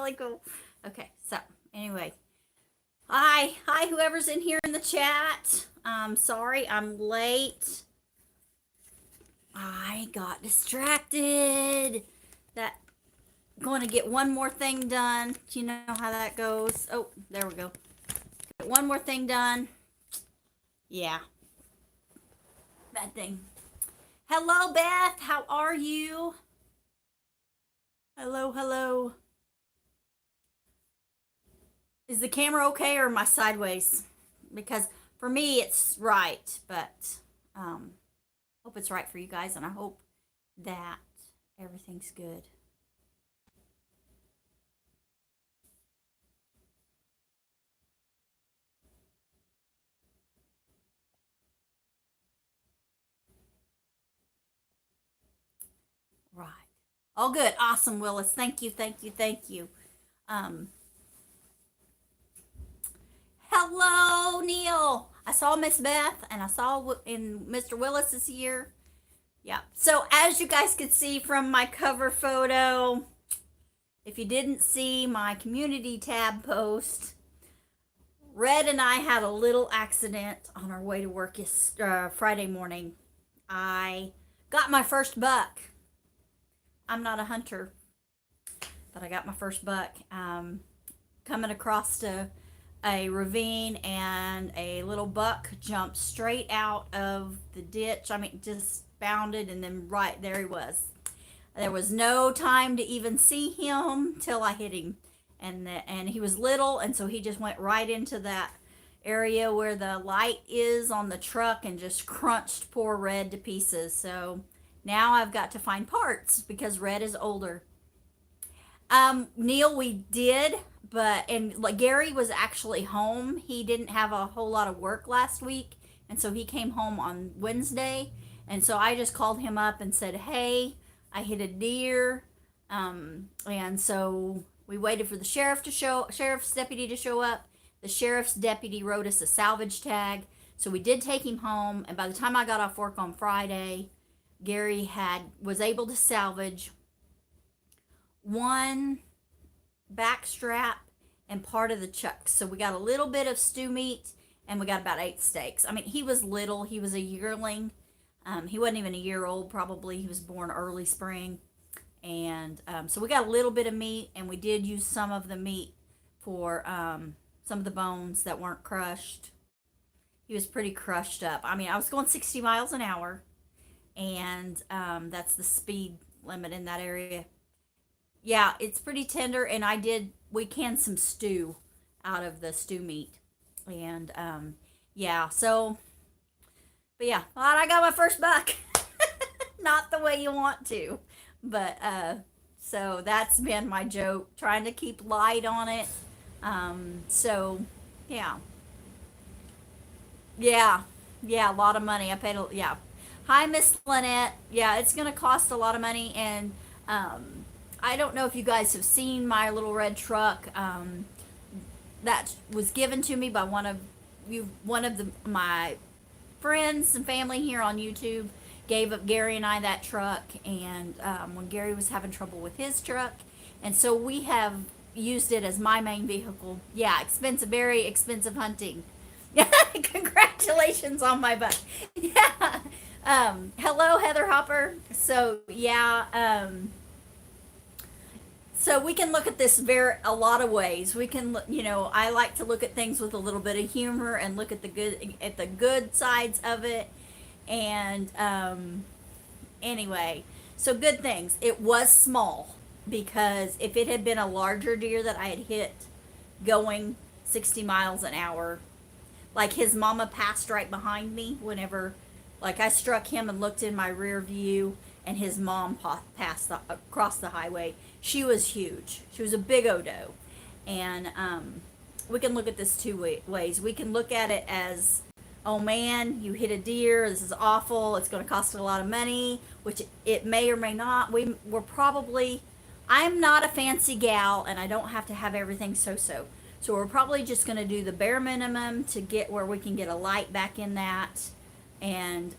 really cool. Okay, so anyway, hi, whoever's in here in the chat. Sorry, I'm late. I got distracted. That going to get one more thing done. You know how that goes. Oh, there we go. Get one more thing done. Yeah, bad thing. Hello, Beth. How are you? Hello, hello. Is the camera okay or am I sideways? Because for me it's right, but hope it's right for you guys, and I hope that everything's good. Right. All good. Awesome, Willis. Thank you, thank you, thank you. Um, Hello, Neil. I saw Miss Beth, and I saw in Mr. Willis is here. Yeah. So as you guys could see from my cover photo, if you didn't see my community tab post, Red and I had a little accident on our way to work Friday morning. I got my first buck. I'm not a hunter, but I got my first buck. Coming across a ravine, and a little buck jumped straight out of the ditch. I mean, just bounded, and then right there he was. There was no time to even see him till I hit him, and he was little, and so he just went right into that area where the light is on the truck and just crunched poor Red to pieces. So now I've got to find parts because Red is older. Neil, we did, and like Gary was actually home. He didn't have a whole lot of work last week, and so he came home on Wednesday, and so I just called him up and said, "Hey, I hit a deer," and so we waited for the sheriff's deputy to show up. The sheriff's deputy wrote us a salvage tag, so we did take him home. And by the time I got off work on Friday, Gary was able to salvage one back strap and part of the chuck. So we got a little bit of stew meat, and we got about 8 steaks. I mean, he was little. He was a yearling. He wasn't even a year old, probably. He was born early spring. And so we got a little bit of meat, and we did use some of the meat for some of the bones that weren't crushed. He was pretty crushed up. I mean, I was going 60 miles an hour, and that's the speed limit in that area. Yeah, it's pretty tender, and we canned some stew out of the stew meat. And yeah, so, but yeah, I got my first buck. Not the way you want to, but so that's been my joke, trying to keep light on it. So yeah, yeah, yeah, a lot of money. Yeah. Hi, Miss Lynette. Yeah, it's gonna cost a lot of money, and I don't know if you guys have seen my little red truck. That was given to me by my friends and family here on YouTube. Gave up Gary and I that truck, and when Gary was having trouble with his truck, and so we have used it as my main vehicle. Yeah, expensive, very expensive hunting. Congratulations on my buck. Yeah. Hello, Heather Hopper. So yeah. So we can look at this a lot of ways. We can, I like to look at things with a little bit of humor and look at the good sides of it. And anyway, so good things. It was small, because if it had been a larger deer that I had hit going 60 miles an hour, like his mama passed right behind me whenever, like I struck him and looked in my rear view, and his mom passed across the highway. She was huge. She was a big Odo. And we can look at this two ways. We can look at it as, oh man, you hit a deer. This is awful. It's going to cost a lot of money, which it may or may not. I'm not a fancy gal, and I don't have to have everything so. So we're probably just going to do the bare minimum to get where we can get a light back in that, and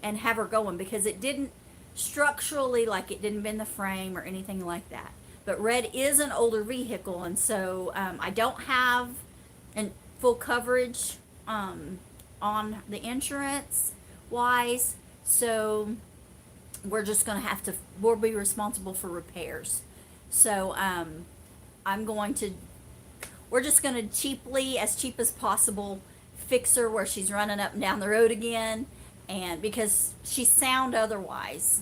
have her going, because it didn't structurally, like, it didn't bend the frame or anything like that. but red is an older vehicle, and so I don't have an full coverage on the insurance wise, so we're just going to have to, we'll be responsible for repairs. So I'm going to, we're just going to cheaply, as cheap as possible, fix her where she's running up and down the road again. And because she's sound otherwise,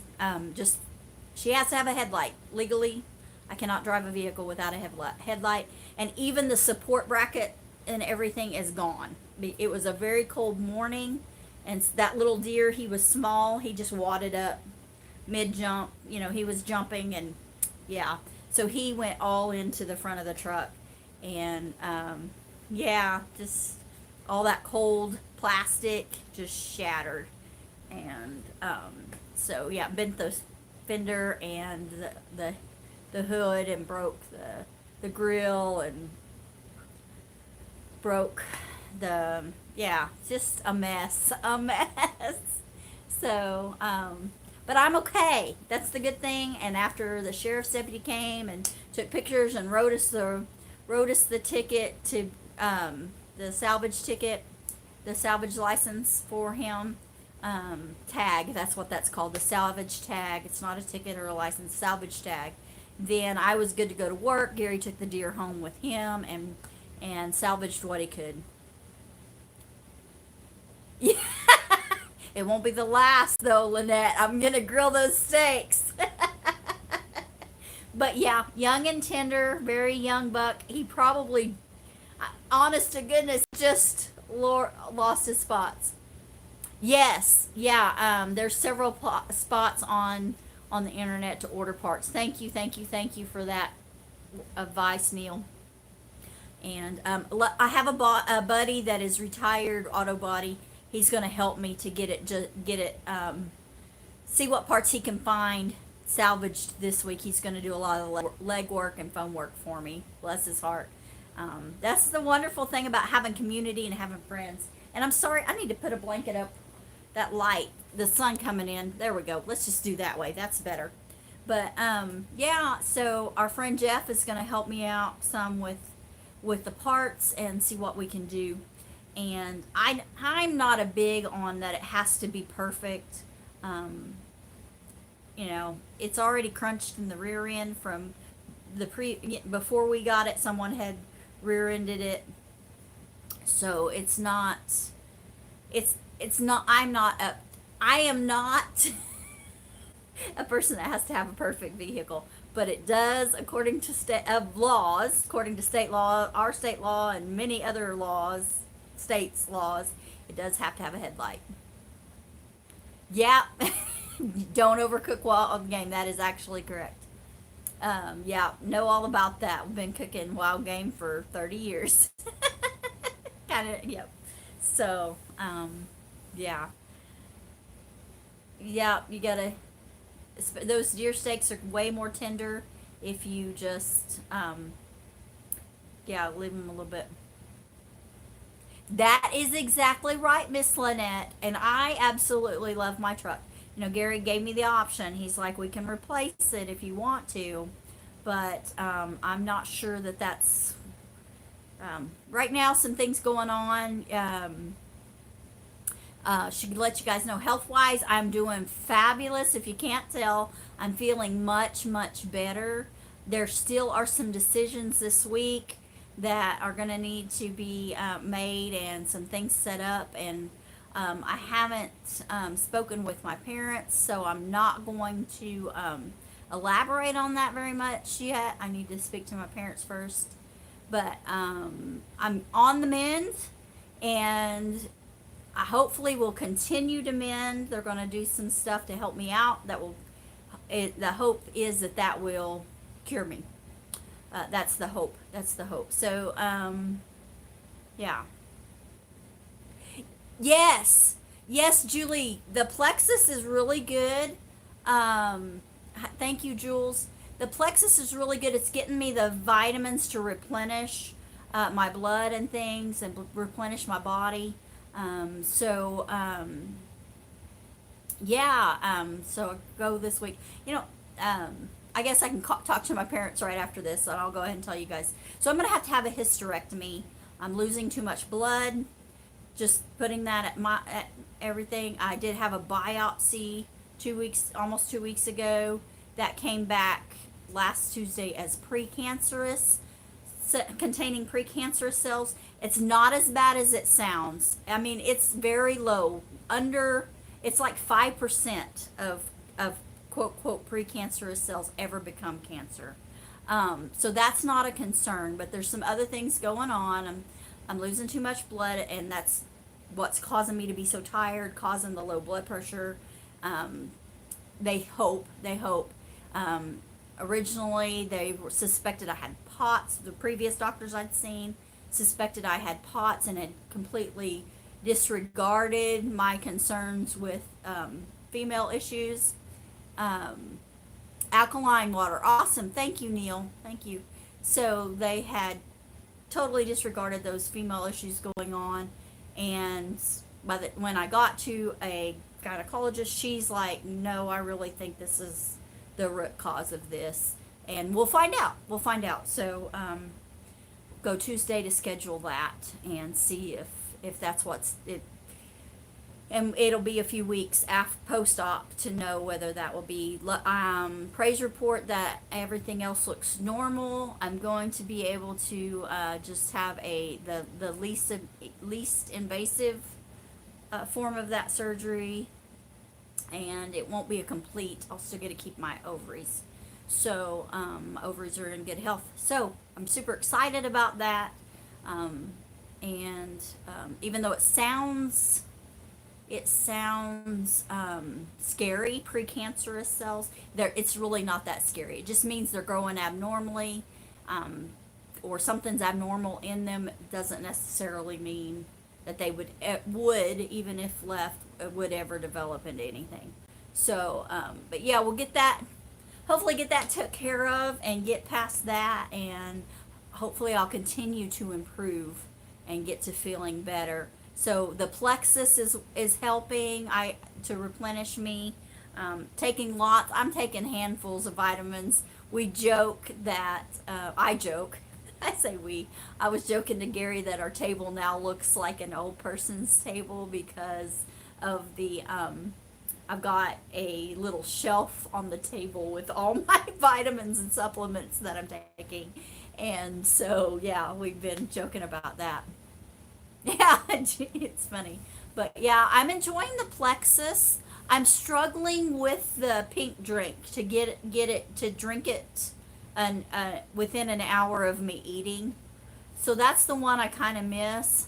just, she has to have a headlight legally. I cannot drive a vehicle without a headlight, and even the support bracket and everything is gone. It was a very cold morning, and that little deer, he was small, he just wadded up mid jump, you know, he was jumping, and yeah, so he went all into the front of the truck, and yeah, just all that cold plastic just shattered, and so yeah, bent the fender and the hood, and broke the grill, and broke the, yeah, just a mess, a mess. So but I'm okay. That's the good thing. And after the sheriff's deputy came and took pictures and wrote us the ticket to the salvage ticket, the salvage license for him, tag. That's what that's called, the salvage tag. It's not a ticket or a license, salvage tag. Then I was good to go to work. Gary took the deer home with him and salvaged what he could. Yeah. It won't be the last though, Lynette. I'm gonna grill those steaks. But yeah, young and tender, very young buck. He probably, honest to goodness, just lost his spots. Yes, yeah. There's several spots on the internet to order parts. Thank you, thank you, thank you for that advice, Neil. And I have a buddy that is retired auto body. He's going to help me to get it, see what parts he can find salvaged this week. He's going to do a lot of leg work and phone work for me. Bless his heart. That's the wonderful thing about having community and having friends. And I'm sorry, I need to put a blanket up. That light, the sun coming in. There we go. Let's just do that way. That's better. But yeah, so our friend Jeff is going to help me out some with the parts and see what we can do. And I'm not a big on that it has to be perfect. You know, it's already crunched in the rear end from before we got it. Someone had rear-ended it, so it's not. It's not. I am not a person that has to have a perfect vehicle, but it does, according to state law, our state law, and many other states' laws, it does have to have a headlight. Yeah, don't overcook wild game. That is actually correct. Yeah, know all about that. We've been cooking wild game for 30 years. Kind of, yep. So, yeah. Yeah, you gotta, those deer steaks are way more tender if you just, yeah, leave them a little bit. That is exactly right, Miss Lynette. And I absolutely love my truck. You know, Gary gave me the option. He's like, we can replace it if you want to. But I'm not sure that that's, right now, some things going on. Should let you guys know, health-wise, I'm doing fabulous. If you can't tell, I'm feeling much, much better. There still are some decisions this week that are going to need to be made, and some things set up, and I haven't spoken with my parents, so I'm not going to elaborate on that very much yet. I need to speak to my parents first, but I'm on the mend, and I hopefully will continue to mend. They're going to do some stuff to help me out that will, the hope is that will cure me. That's the hope. That's the hope. So, yeah. Yes. Yes, Julie. The Plexus is really good. Thank you, Jules. The Plexus is really good. It's getting me the vitamins to replenish my blood and things, and replenish my body. So, yeah. So go this week. You know, I guess I can talk to my parents right after this, and I'll go ahead and tell you guys. So I'm going to have a hysterectomy. I'm losing too much blood. Just putting that at everything. I did have a biopsy 2 weeks, almost 2 weeks ago. That came back last Tuesday as precancerous, containing precancerous cells. It's not as bad as it sounds. I mean, it's very low. It's like 5% of quote quote precancerous cells ever become cancer. So that's not a concern, but there's some other things going on. I'm losing too much blood, and that's what's causing me to be so tired, causing the low blood pressure. They hope. Originally, they suspected I had POTS. The previous doctors I'd seen suspected I had POTS and had completely disregarded my concerns with female issues. Alkaline water, awesome. Thank you, Neil. Thank you. So they had totally disregarded those female issues going on, and when I got to a gynecologist, she's like, no, I really think this is the root cause of this, and we'll find out. So go Tuesday to schedule that and see if that's what's it. And it'll be a few weeks after post-op to know whether that will be praise report that everything else looks normal. I'm going to be able to just have the least invasive form of that surgery, and it won't be a complete. I'll still get to keep my ovaries, so my ovaries are in good health. So I'm super excited about that, and even though it sounds scary, precancerous cells, it's really not that scary. It just means they're growing abnormally, or something's abnormal in them. It doesn't necessarily mean that they would even if left, would ever develop into anything. So but yeah, we'll hopefully get that took care of and get past that, and hopefully I'll continue to improve and get to feeling better. So the plexus is helping to replenish me. I'm taking handfuls of vitamins. We joke that I say we. I was joking to Gary that our table now looks like an old person's table because of I've got a little shelf on the table with all my vitamins and supplements that I'm taking, and so yeah, we've been joking about that. Yeah, it's funny. But yeah, I'm enjoying the plexus. I'm struggling with the pink drink to get it to drink it within an hour of me eating. So that's the one I kind of miss.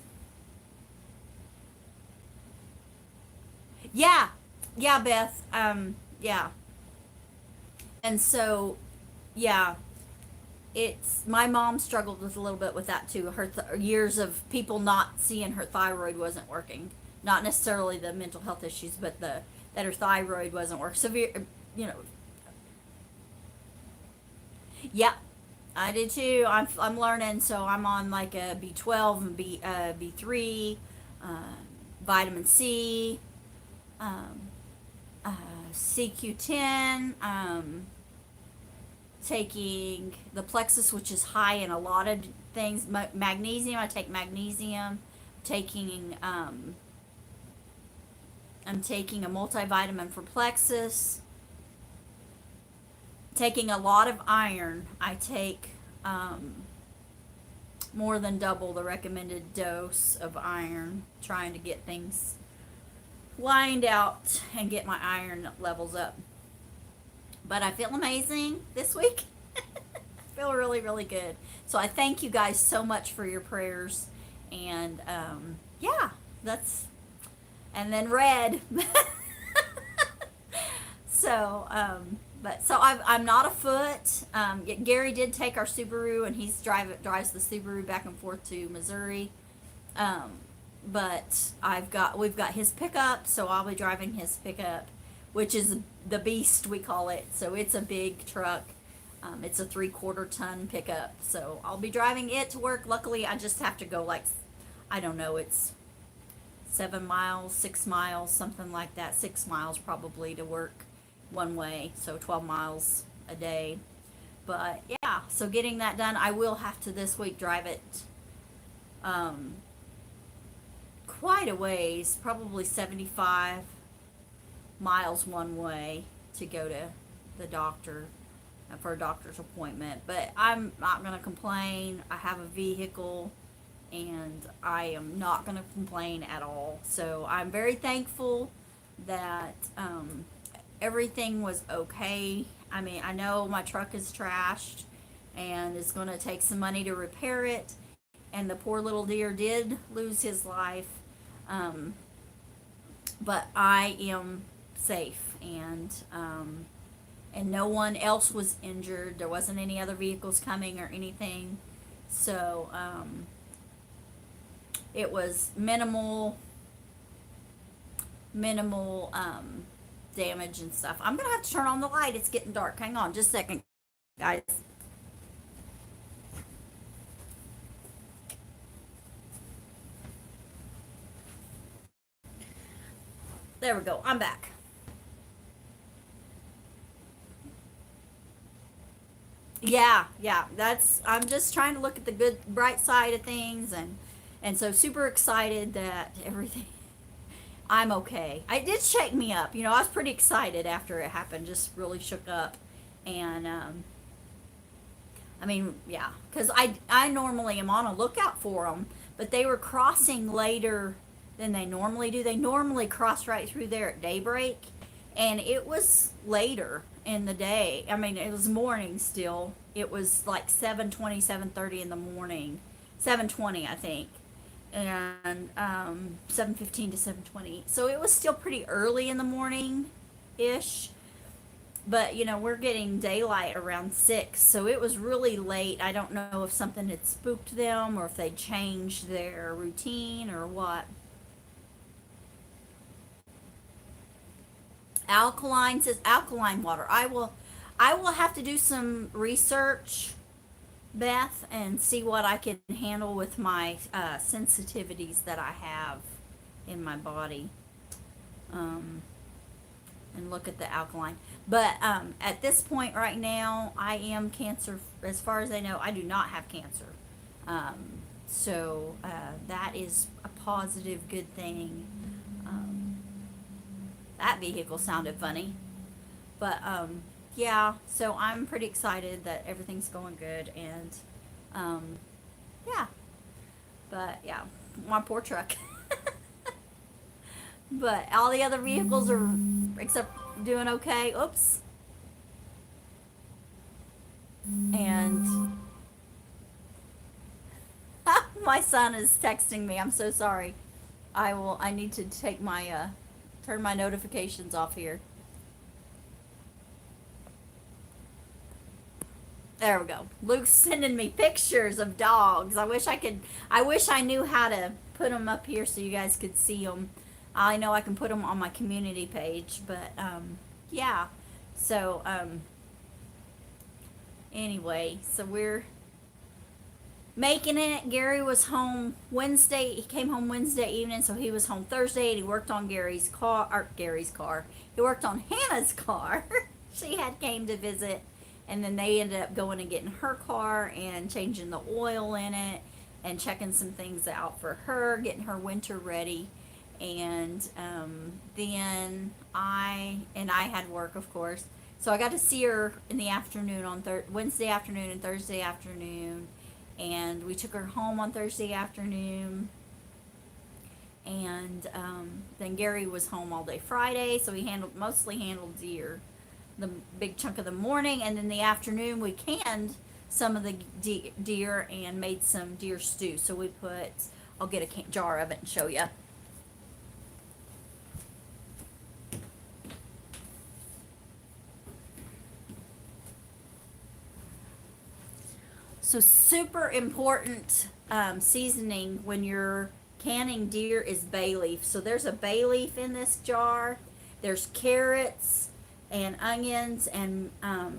Yeah. Yeah, Beth. Yeah. And so yeah, it's my mom struggled with a little bit with that too. Her years of people not seeing her thyroid wasn't working, not necessarily the mental health issues, but that her thyroid wasn't working. Severe, you know. Yeah, I did too. I'm learning, so I'm on like a B12 and B3, vitamin C, um, CQ10. Taking the plexus, which is high in a lot of things. Magnesium, I take magnesium. I'm taking a multivitamin for plexus. Taking a lot of iron. I take more than double the recommended dose of iron, trying to get things lined out and get my iron levels up. But I feel amazing this week. I feel really, really good. So I thank you guys so much for your prayers. And yeah, and then red. So, I'm not afoot. Gary did take our Subaru, and drives the Subaru back and forth to Missouri. But we've got his pickup, so I'll be driving his pickup, which is the beast, we call it. So it's a big truck. It's a 3/4 ton pickup. So I'll be driving it to work. Luckily, I just have to go I don't know, it's 7 miles, 6 miles, something like that. 6 miles probably to work one way. So 12 miles a day. But yeah, so getting that done, I will have to this week drive it um, quite a ways, probably 75 miles one way to go to the doctor for a doctor's appointment. But I'm not going to complain. I have a vehicle and I am not going to complain at all. So I'm very thankful that everything was okay. I mean, I know my truck is trashed and it's going to take some money to repair it. And the poor little deer did lose his life. Um, but I am safe, and no one else was injured. There wasn't any other vehicles coming or anything. So it was minimal damage and stuff. I'm gonna have to turn on the light. It's getting dark. Hang on just a second, guys. There we go. I'm back. Yeah. I'm just trying to look at the good, bright side of things, and so super excited that everything. I'm okay. It did shake me up. I was pretty excited after it happened. Just really shook up, and I mean, yeah, because I normally am on a lookout for them, but they were crossing later than they normally do. They normally cross right through there at daybreak, and it was later in the day. I mean, it was morning still. It was like 7:20, 7:30 in the morning, 7:20 I think, and 7:15 to 7:20. So it was still pretty early in the morning, ish. But we're getting daylight around 6, so it was really late. I don't know if something had spooked them or if they changed their routine or what. Alkaline says alkaline water. I will have to do some research, Beth, and see what I can handle with my sensitivities that I have in my body. And look at the alkaline. But at this point right now, I am cancer. As far as I know, I do not have cancer. So that is a positive, good thing. That vehicle sounded funny. But yeah, so I'm pretty excited that everything's going good. And yeah, but yeah, my poor truck. But all the other vehicles are, except doing okay. Oops. And my son is texting me. I'm so sorry. I need to take my turn my notifications off here. There we go. Luke's sending me pictures of dogs. I wish I knew how to put them up here so you guys could see them. I know I can put them on my community page, but yeah. So anyway, so we're making it. Gary was home Wednesday. He came home Wednesday evening, so he was home Thursday, and he worked on Gary's car. He worked on Hannah's car. She had came to visit, and then they ended up going and getting her car and changing the oil in it and checking some things out for her, getting her winter ready. And then I had work, of course, so I got to see her in the afternoon on Wednesday afternoon and Thursday afternoon, and we took her home on Thursday afternoon. And then Gary was home all day Friday, so he mostly handled deer the big chunk of the morning, and then the afternoon we canned some of the deer and made some deer stew. So I'll get a jar of it and show you. So super important seasoning when you're canning deer is bay leaf. So there's a bay leaf in this jar. There's carrots and onions and a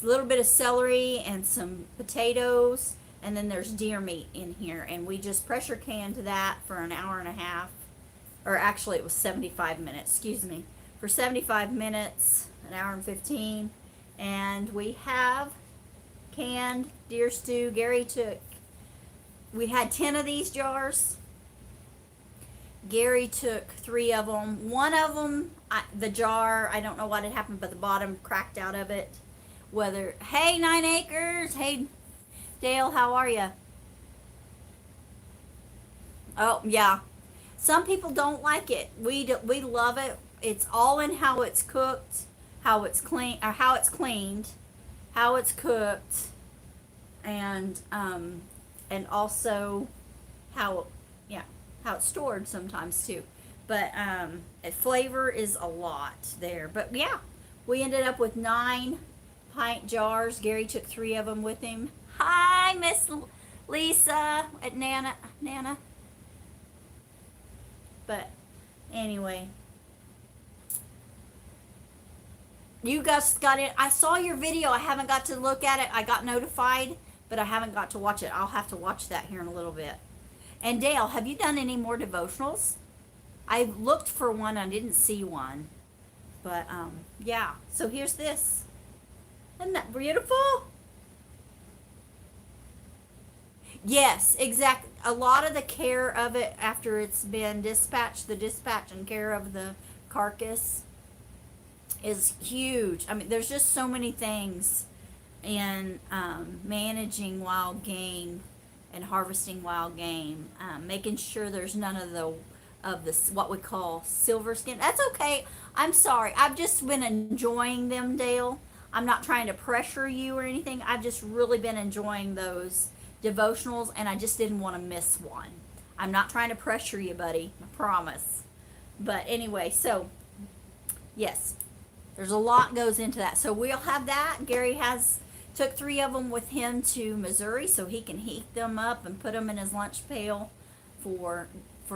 little bit of celery and some potatoes. And then there's deer meat in here. And we just pressure canned that for an hour and a half. Or actually it was 75 minutes, excuse me. For 75 minutes. an hour and 15. And we have canned deer stew. Gary took, we had 10 of these jars. Gary took 3 of them. One of them, the jar, I don't know what had happened, but the bottom cracked out of it. Whether, hey, 9 Acres. Hey, Dale, how are you? Oh, yeah. Some people don't like it. We love it. It's all in how it's cooked, how it's clean, or how it's cleaned, how it's cooked, and also how, yeah, how it's stored sometimes too. But flavor is a lot there. But yeah, we ended up with 9 pint jars. Gary took 3 of them with him. Hi, Miss Lisa at Nana. But anyway, you guys got it. I saw your video. I haven't got to look at it. I got notified, but I haven't got to watch it. I'll have to watch that here in a little bit. And Dale, have you done any more devotionals? I looked for one. I didn't see one. But yeah. So here's this. Isn't that beautiful? Yes, exactly. A lot of the care of it after it's been dispatched, the dispatch and care of the carcass is huge. I mean, there's just so many things in managing wild game and harvesting wild game, making sure there's none of the what we call silver skin. That's okay. I'm sorry. I've just been enjoying them, Dale. I'm not trying to pressure you or anything. I've just really been enjoying those devotionals, and I just didn't want to miss one. I'm not trying to pressure you, buddy. I promise. But anyway, so yes, there's a lot goes into that. So we'll have that. Gary took 3 of them with him to Missouri so he can heat them up and put them in his lunch pail for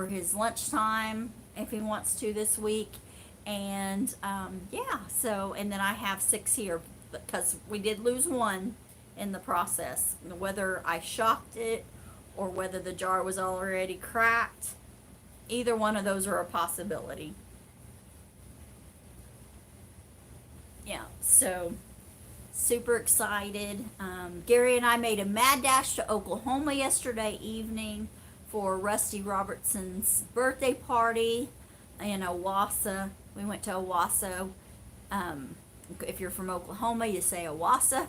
his lunchtime if he wants to this week. And yeah, so, and then I have 6 here because we did lose one in the process. Whether I shocked it or whether the jar was already cracked, either one of those are a possibility. Yeah, so super excited. Gary and I made a mad dash to Oklahoma yesterday evening for Rusty Robertson's birthday party in Owasso. We went to Owasso. If you're from Oklahoma, you say Owasso.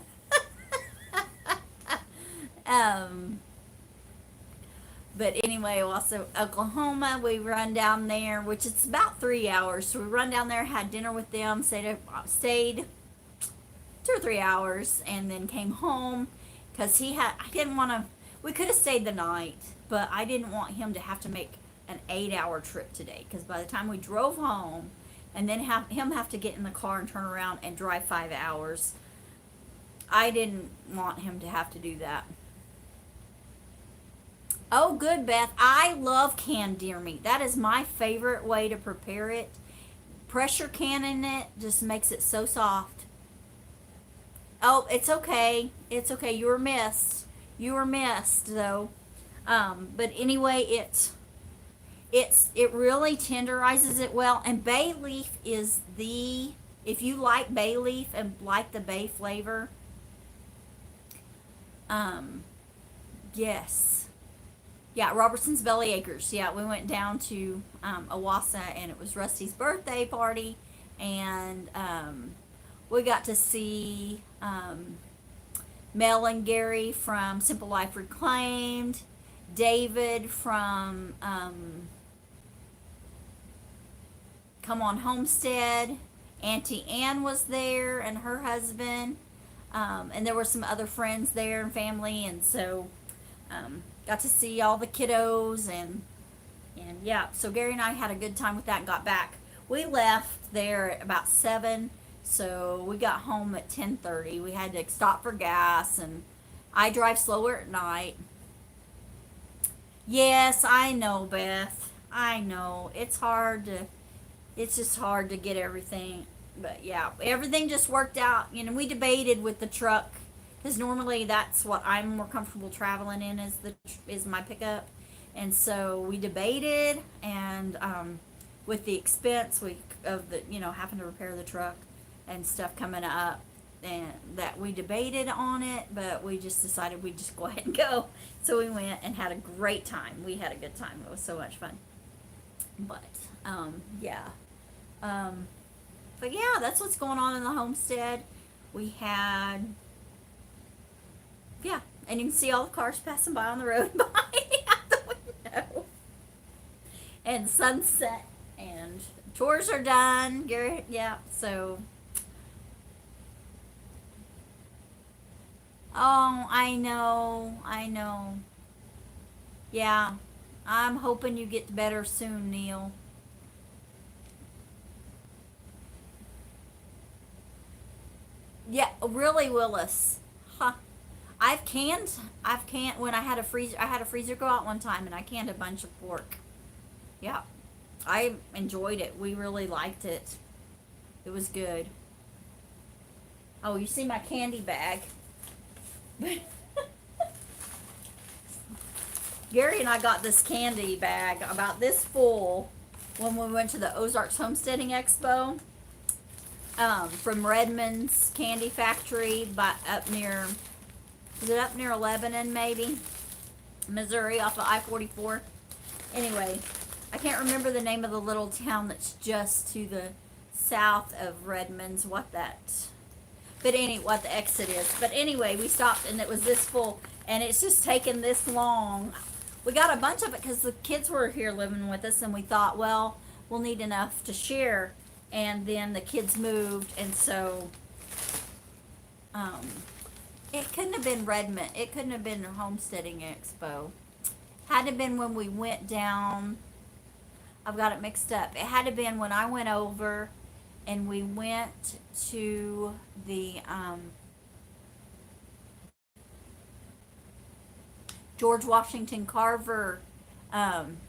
But anyway, also Oklahoma, we run down there, which it's about 3 hours. So we run down there, had dinner with them, stayed 2 or 3 hours, and then came home because I didn't want to. We could have stayed the night, but I didn't want him to have to make an 8-hour trip today. Because by the time we drove home, and then have to get in the car and turn around and drive 5 hours, I didn't want him to have to do that. Oh, good, Beth. I love canned deer meat. That is my favorite way to prepare it. Pressure canning it just makes it so soft. Oh, it's okay. It's okay. You were missed. You were missed, though. But anyway, it really tenderizes it well. And bay leaf is if you like bay leaf and like the bay flavor, yes. Yeah, Robertson's Belly Acres. Yeah, we went down to Owasso, and it was Rusty's birthday party, and we got to see Mel and Gary from Simple Life Reclaimed, David from Come On Homestead, Auntie Ann was there, and her husband, and there were some other friends there and family, and so got to see all the kiddos, and yeah, so Gary and I had a good time with that and got back. We left there at about 7, so we got home at 10:30. We had to stop for gas, and I drive slower at night. Yes, I know, Beth. I know. It's just hard to get everything. But yeah, everything just worked out. You know, we debated with the truck, because normally that's what I'm more comfortable traveling in is my pickup, and so we debated, and with the expense of the having to repair the truck, and stuff coming up, and that we debated on it, but we just decided we'd just go ahead and go. So we went and had a great time. We had a good time. It was so much fun. But yeah. But yeah, that's what's going on in the homestead. We had, yeah, and you can see all the cars passing by on the road behind me out the window. And sunset, and chores are done. Gary, yeah, so. Oh, I know. Yeah, I'm hoping you get better soon, Neil. Yeah, really, Willis. Huh. I've canned when I had a freezer go out one time and I canned a bunch of pork. Yeah. I enjoyed it. We really liked it. It was good. Oh, you see my candy bag. Gary and I got this candy bag about this full when we went to the Ozarks Homesteading Expo, from Redmond's Candy Factory, by up near, is it up near Lebanon maybe? Missouri, off of I-44. Anyway, I can't remember the name of the little town that's just to the south of Redmond's, what the exit is. But anyway, we stopped and it was this full, and it's just taken this long. We got a bunch of it because the kids were here living with us, and we thought, well, we'll need enough to share. And then the kids moved, and so um, it couldn't have been Redmond. It couldn't have been Homesteading Expo. Had to have been when we went down. I've got it mixed up. It had to have been when I went over and we went to the George Washington Carver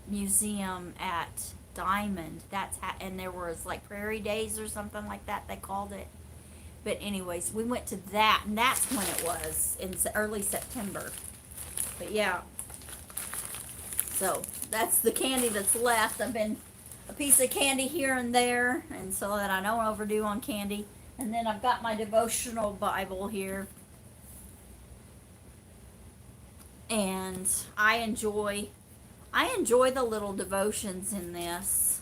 museum at Diamond. And there was like Prairie Days or something like that they called it. But anyways, we went to that, and that's when it was in early September. But yeah, so that's the candy that's left. I've been a piece of candy here and there, and so that I don't overdo on candy. And then I've got my devotional Bible here, and I enjoy the little devotions in this.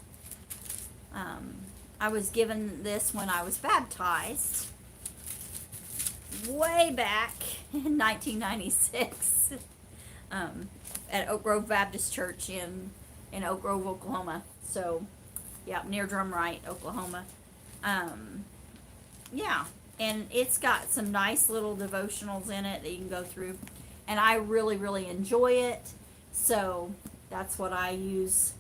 I was given this when I was baptized way back in 1996, at Oak Grove Baptist Church in Oak Grove, Oklahoma. So, yeah, near Drumright, Oklahoma. Yeah, and it's got some nice little devotionals in it that you can go through, and I really, really enjoy it. So that's what I use,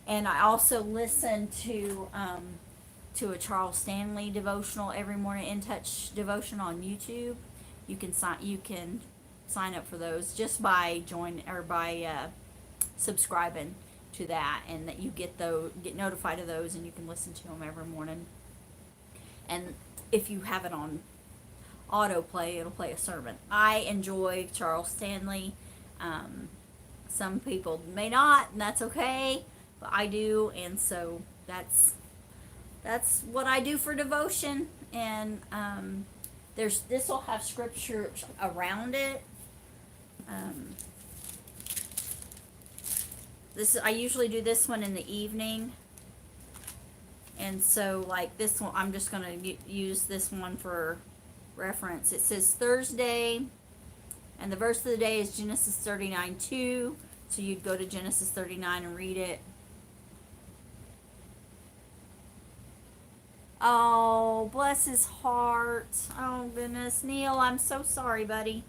and I also listen to a Charles Stanley devotional every morning, In Touch devotion on YouTube. You can sign up for those just by subscribing to that, and that you get notified of those, and you can listen to them every morning. And if you have it on autoplay, it'll play a sermon. I enjoy Charles Stanley. Some people may not, and that's okay, but I do, and so that's what I do for devotion. And this will have scripture around it. I usually do this one in the evening, and so like this one, I'm just gonna use this one for reference. It says Thursday, and the verse of the day is Genesis 39:2. So you'd go to Genesis 39 and read it. Oh, bless his heart. Oh, goodness. Neil, I'm so sorry, buddy.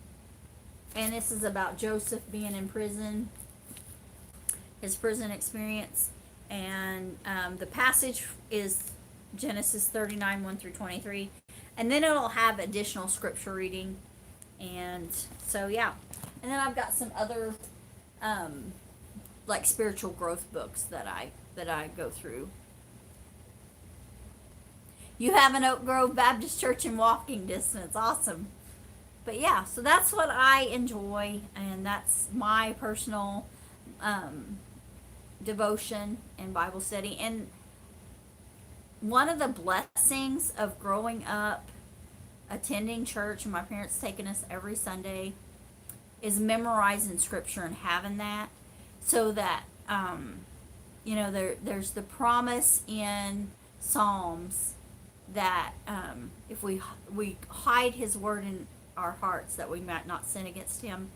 And this is about Joseph being in prison, his prison experience. And the passage is Genesis 39:1-23. And then it'll have additional scripture reading. And so, yeah. And then I've got some other like spiritual growth books that I go through. You have an Oak Grove Baptist Church in walking distance. Awesome. But yeah, so that's what I enjoy, and that's my personal devotion and Bible study. And one of the blessings of growing up attending church and my parents taking us every Sunday is memorizing scripture and having that, so that there's the promise in Psalms that if we hide His word in our hearts, that we might not sin against Him.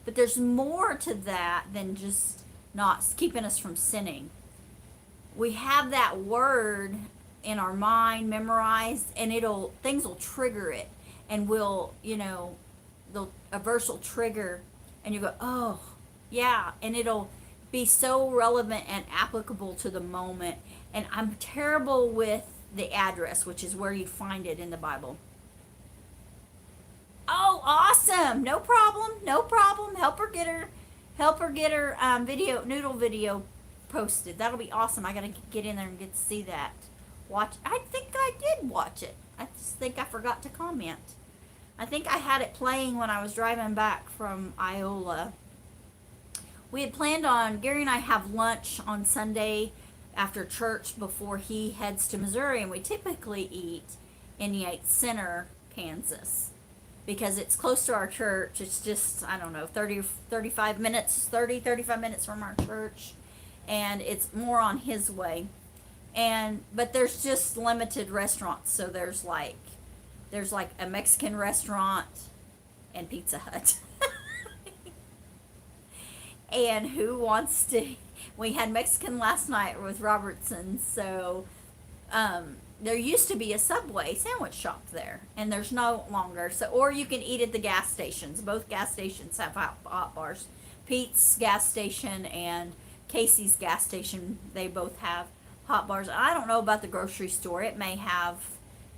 But there's more to that than just not keeping us from sinning. We have that word in our mind memorized, and things will trigger it, and a verse will trigger, and you go, oh yeah, and it'll be so relevant and applicable to the moment. And I'm terrible with the address, which is where you find it in the Bible. Oh, awesome! No problem, no problem. Help her get her noodle video posted. That'll be awesome. I gotta get in there and get to see that. Watch. I think I did watch it. I just think I forgot to comment. I think I had it playing when I was driving back from Iola. We had planned on, Gary and I have lunch on Sunday after church before he heads to Missouri, and we typically eat in Yates Center, Kansas, because it's close to our church. It's just, I don't know, 35 minutes from our church, and it's more on his way. But there's just limited restaurants, so there's like a Mexican restaurant and Pizza Hut. And who wants to? We had Mexican last night with Robertson, so there used to be a Subway sandwich shop there, and there's no longer. So, or you can eat at the gas stations. Both gas stations have hot bars. Pete's gas station and Casey's gas station, they both have hot bars. I don't know about the grocery store. It may have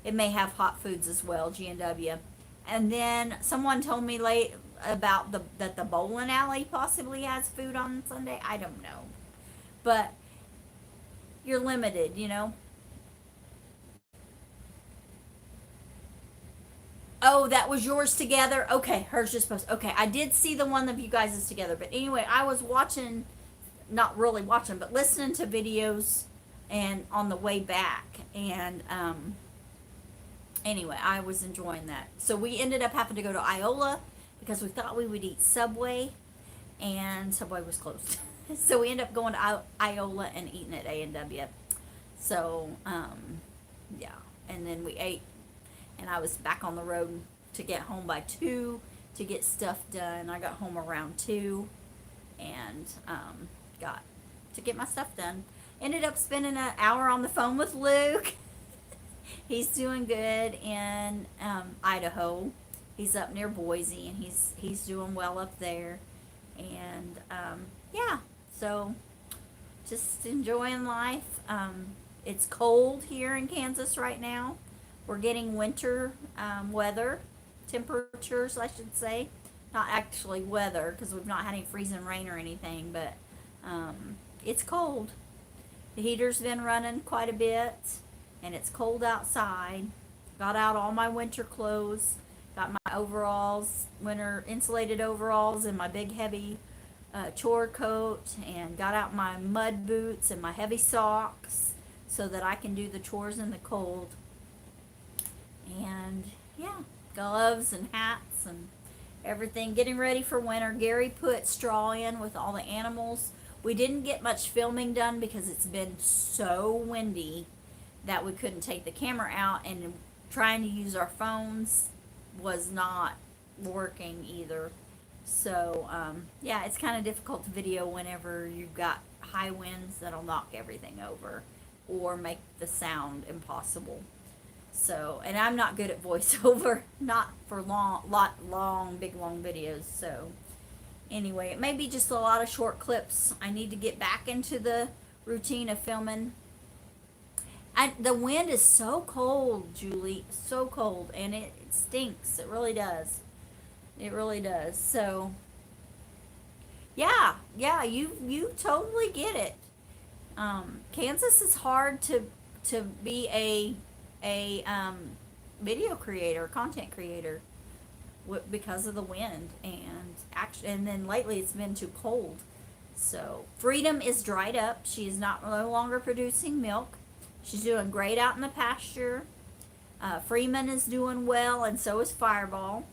hot foods as well, G&W. And then someone told me late about that the bowling alley possibly has food on Sunday. I don't know, but you're limited, Oh, that was yours together. Okay, hers just posted. Okay, I did see the one of you guys is together, but anyway, I was watching, not really watching, but listening to videos and on the way back, and anyway, I was enjoying that. So we ended up having to go to Iola because we thought we would eat Subway, and Subway was closed. So we ended up going to Iola and eating at A&W. So, yeah. And then we ate, and I was back on the road to get home by 2 to get stuff done. I got home around 2 and got to get my stuff done. Ended up spending an hour on the phone with Luke. He's doing good in Idaho. He's up near Boise, and he's doing well up there. And yeah, so just enjoying life. It's cold here in Kansas right now. We're getting winter weather, temperatures, I should say. Not actually weather, because we've not had any freezing rain or anything, but it's cold. The heater's been running quite a bit, and it's cold outside. Got out all my winter clothes, got my overalls, winter insulated overalls, and my big heavy chore coat, and got out my mud boots and my heavy socks so that I can do the chores in the cold. And yeah, gloves and hats and everything, getting ready for winter. Gary put straw in with all the animals. We didn't get much filming done because it's been so windy that we couldn't take the camera out, and trying to use our phones was not working either. So yeah, it's kind of difficult to video whenever you've got high winds that'll knock everything over or make the sound impossible. So, and I'm not good at voiceover, not for big long videos. So anyway, it may be just a lot of short clips. I need to get back into the routine of filming. The wind is so cold, Julie, so cold, and it stinks. It really does. It really does. So yeah, you totally get it. Kansas is hard to be a video creator, content creator, because of the wind, and then lately it's been too cold. So Freedom is dried up. She is no longer producing milk. She's doing great out in the pasture. Freeman is doing well, and so is Fireball.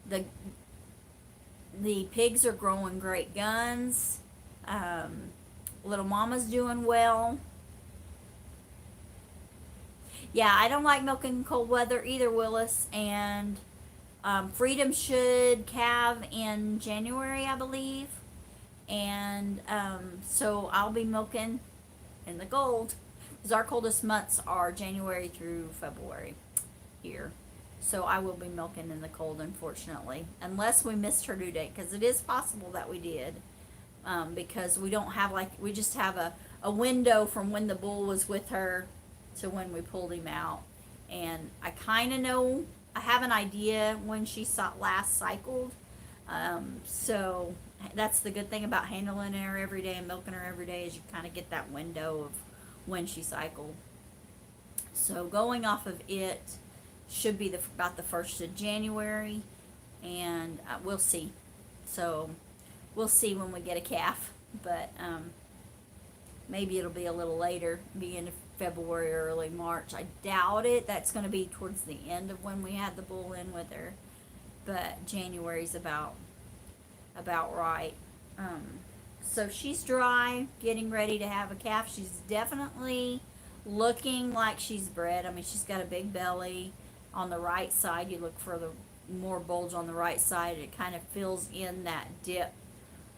The the pigs are growing great guns. Little Mama's doing well. Yeah, I don't like milking cold weather either, Willis. And Freedom should calve in January, I believe. And so I'll be milking in the cold, because our coldest months are January through February here. So I will be milking in the cold, unfortunately, unless we missed her due date, because it is possible that we did. Because we don't have, like, we just have a window from when the bull was with her to when we pulled him out. And I kind of know, I have an idea when she last cycled. So that's the good thing about handling her every day and milking her every day, is you kind of get that window of when she cycled. So going off of it should be about the 1st of January, and we'll see. So we'll see when we get a calf, but maybe it'll be a little later, be in February or early March. I doubt it. That's going to be towards the end of when we had the bull in with her, but January's about right. So she's dry, getting ready to have a calf. She's definitely looking like she's bred. I mean, she's got a big belly on the right side. You look for the more bulge on the right side. It kind of fills in that dip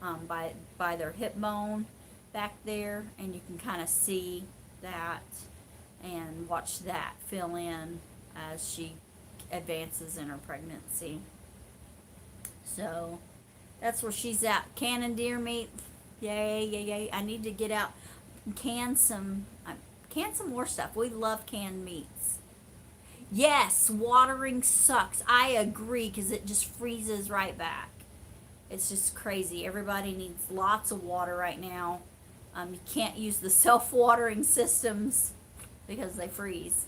by their hip bone back there, and you can kind of see that and watch that fill in as she advances in her pregnancy. So that's where she's at. Canning deer meat, yay! I need to get out and can some more stuff. We love canned meats. Yes, watering sucks. I agree, because it just freezes right back. It's just crazy. Everybody needs lots of water right now. You can't use the self-watering systems because they freeze.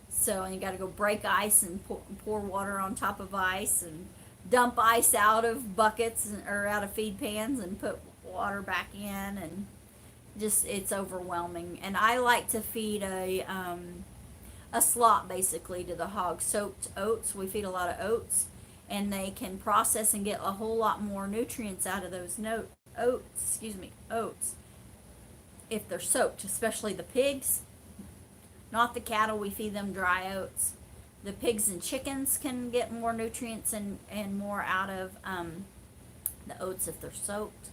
So, and you got to go break ice and pour water on top of ice, and dump ice out of buckets or out of feed pans and put water back in, and just, it's overwhelming. And I like to feed a slop basically to the hogs, soaked oats. We feed a lot of oats, and they can process and get a whole lot more nutrients out of those oats if they're soaked, especially the pigs. Not the cattle, we feed them dry oats. The pigs and chickens can get more nutrients and more out of the oats if they're soaked.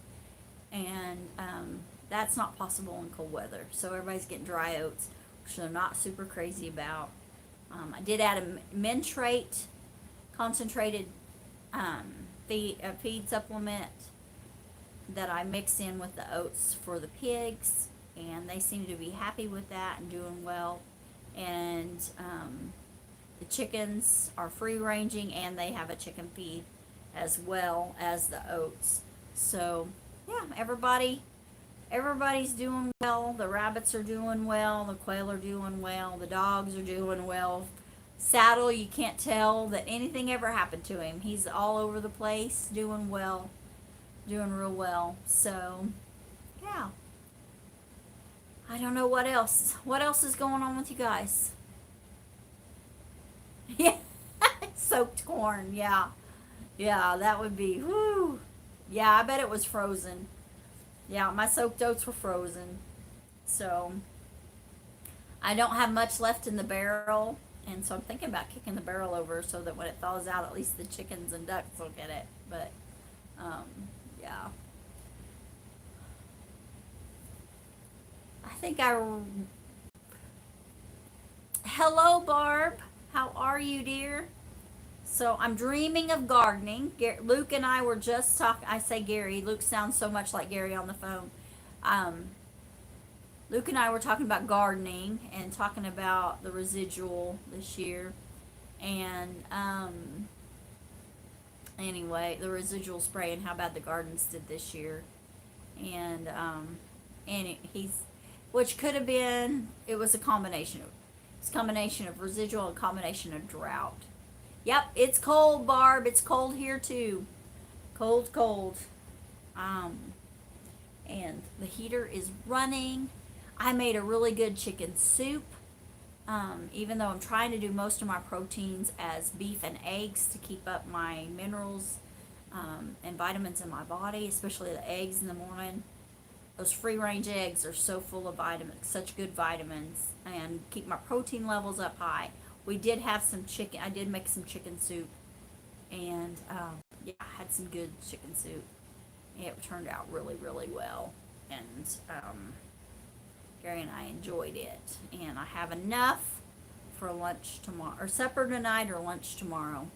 And that's not possible in cold weather. So everybody's getting dry oats, which they're not super crazy about. I did add a mentrate concentrated feed supplement that I mix in with the oats for the pigs, and they seem to be happy with that and doing well. And the chickens are free ranging, and they have a chicken feed as well as the oats. So yeah, everybody's doing well. The rabbits are doing well. The quail are doing well. The dogs are doing well. Saddle, you can't tell that anything ever happened to him. He's all over the place, doing well, doing real well. So yeah, I don't know what else is going on with you guys. Yeah, soaked corn. Yeah, that would be, whoo. Yeah, I bet it was frozen. Yeah, my soaked oats were frozen. So I don't have much left in the barrel, and so I'm thinking about kicking the barrel over so that when it thaws out, at least the chickens and ducks will get it. But yeah, I think hello, Barb. How are you, dear? So I'm dreaming of gardening. Luke and I were just talking. I say Gary. Luke sounds so much like Gary on the phone. Luke and I were talking about gardening and talking about the residual this year. And anyway, the residual spray and how bad the gardens did this year. And which could have been, it was a combination of residual and combination of drought. Yep, it's cold, Barb. It's cold here too. Cold. And the heater is running. I made a really good chicken soup. Even though I'm trying to do most of my proteins as beef and eggs to keep up my minerals and vitamins in my body, especially the eggs in the morning. Those free range eggs are so full of vitamins, such good vitamins, and keep my protein levels up high. We did have some chicken. I did make some chicken soup, and yeah, I had some good chicken soup. It turned out really, really well, and Gary and I enjoyed it. And I have enough for lunch tomorrow, or supper tonight, or lunch tomorrow.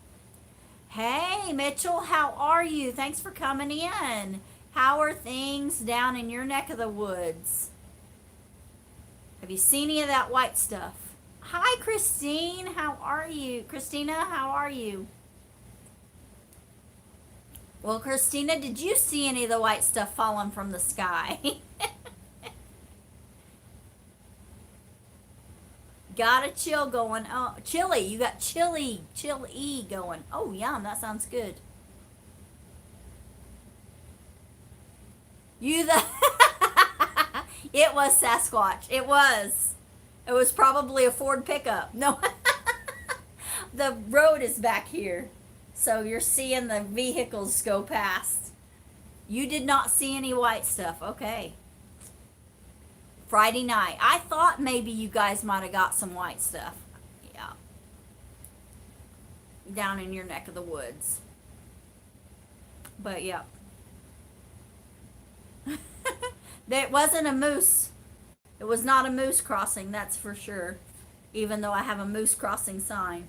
Hey, Mitchell, how are you? Thanks for coming in. How are things down in your neck of the woods? Have you seen any of that white stuff? Hi, Christine. How are you? Christina, how are you? Well, Christina, did you see any of the white stuff falling from the sky? Got a chill going. Oh, chili. You got chili going. Oh, yum. That sounds good. You the It was Sasquatch. It was. It was probably a Ford pickup. No. The road is back here. So you're seeing the vehicles go past. You did not see any white stuff. Okay. Friday night. I thought maybe you guys might have got some white stuff. Yeah. Down in your neck of the woods. But yeah. It wasn't a moose. It was not a moose crossing, that's for sure. Even though I have a moose crossing sign.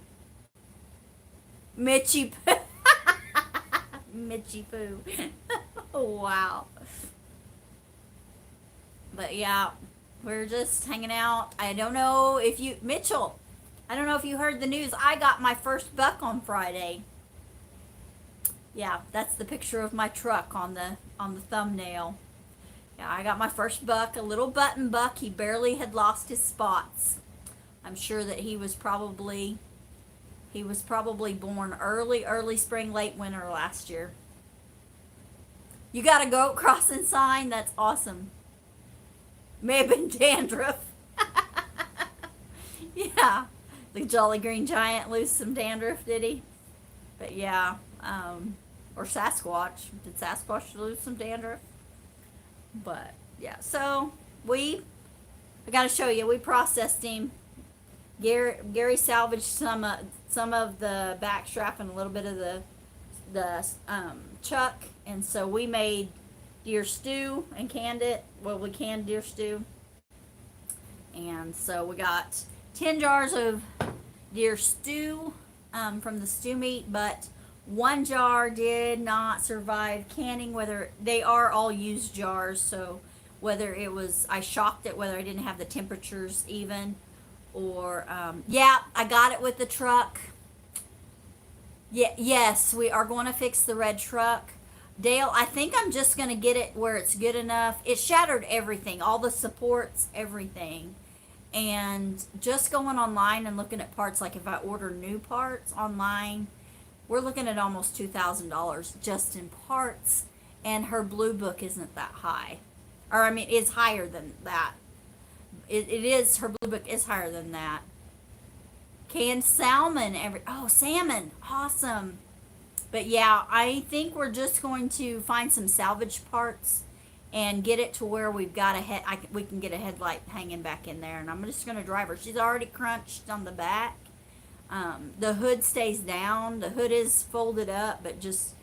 Mitchy Poo. Mitchy Poo. Wow. But yeah, we're just hanging out. I don't know if you, Mitchell, I don't know if you heard the news. I got my first buck on Friday. Yeah, that's the picture of my truck on the thumbnail. Yeah, I got my first buck, a little button buck. He barely had lost his spots. I'm sure that he was probably born early spring, late winter last year. You got a goat crossing sign? That's awesome. May have been dandruff. Yeah, the Jolly Green Giant loosed some dandruff, did he? But yeah, or Sasquatch. Did Sasquatch lose some dandruff? But yeah, so I got to show you, we processed him. Gary salvaged some of the back strap and a little bit of the chuck, and so we made deer stew and canned it. Well, we canned deer stew, and so we got 10 jars of deer stew from the stew meat, but one jar did not survive canning. Whether they are all used jars, so whether it was I shocked it, whether I didn't have the temperatures even, or yeah, I got it with the truck. Yeah, yes, we are going to fix the red truck. Dale, I think I'm just going to get it where it's good enough. It shattered everything, all the supports, everything. And just going online and looking at parts, like if I order new parts online, we're looking at almost $2,000 just in parts, and her blue book isn't that high. Or, I mean, it's higher than that. It is, her blue book is higher than that. Canned salmon, salmon, awesome. But yeah, I think we're just going to find some salvage parts and get it to where we've got we can get a headlight hanging back in there, and I'm just going to drive her. She's already crunched on the back. The hood stays down. The hood is folded up, but just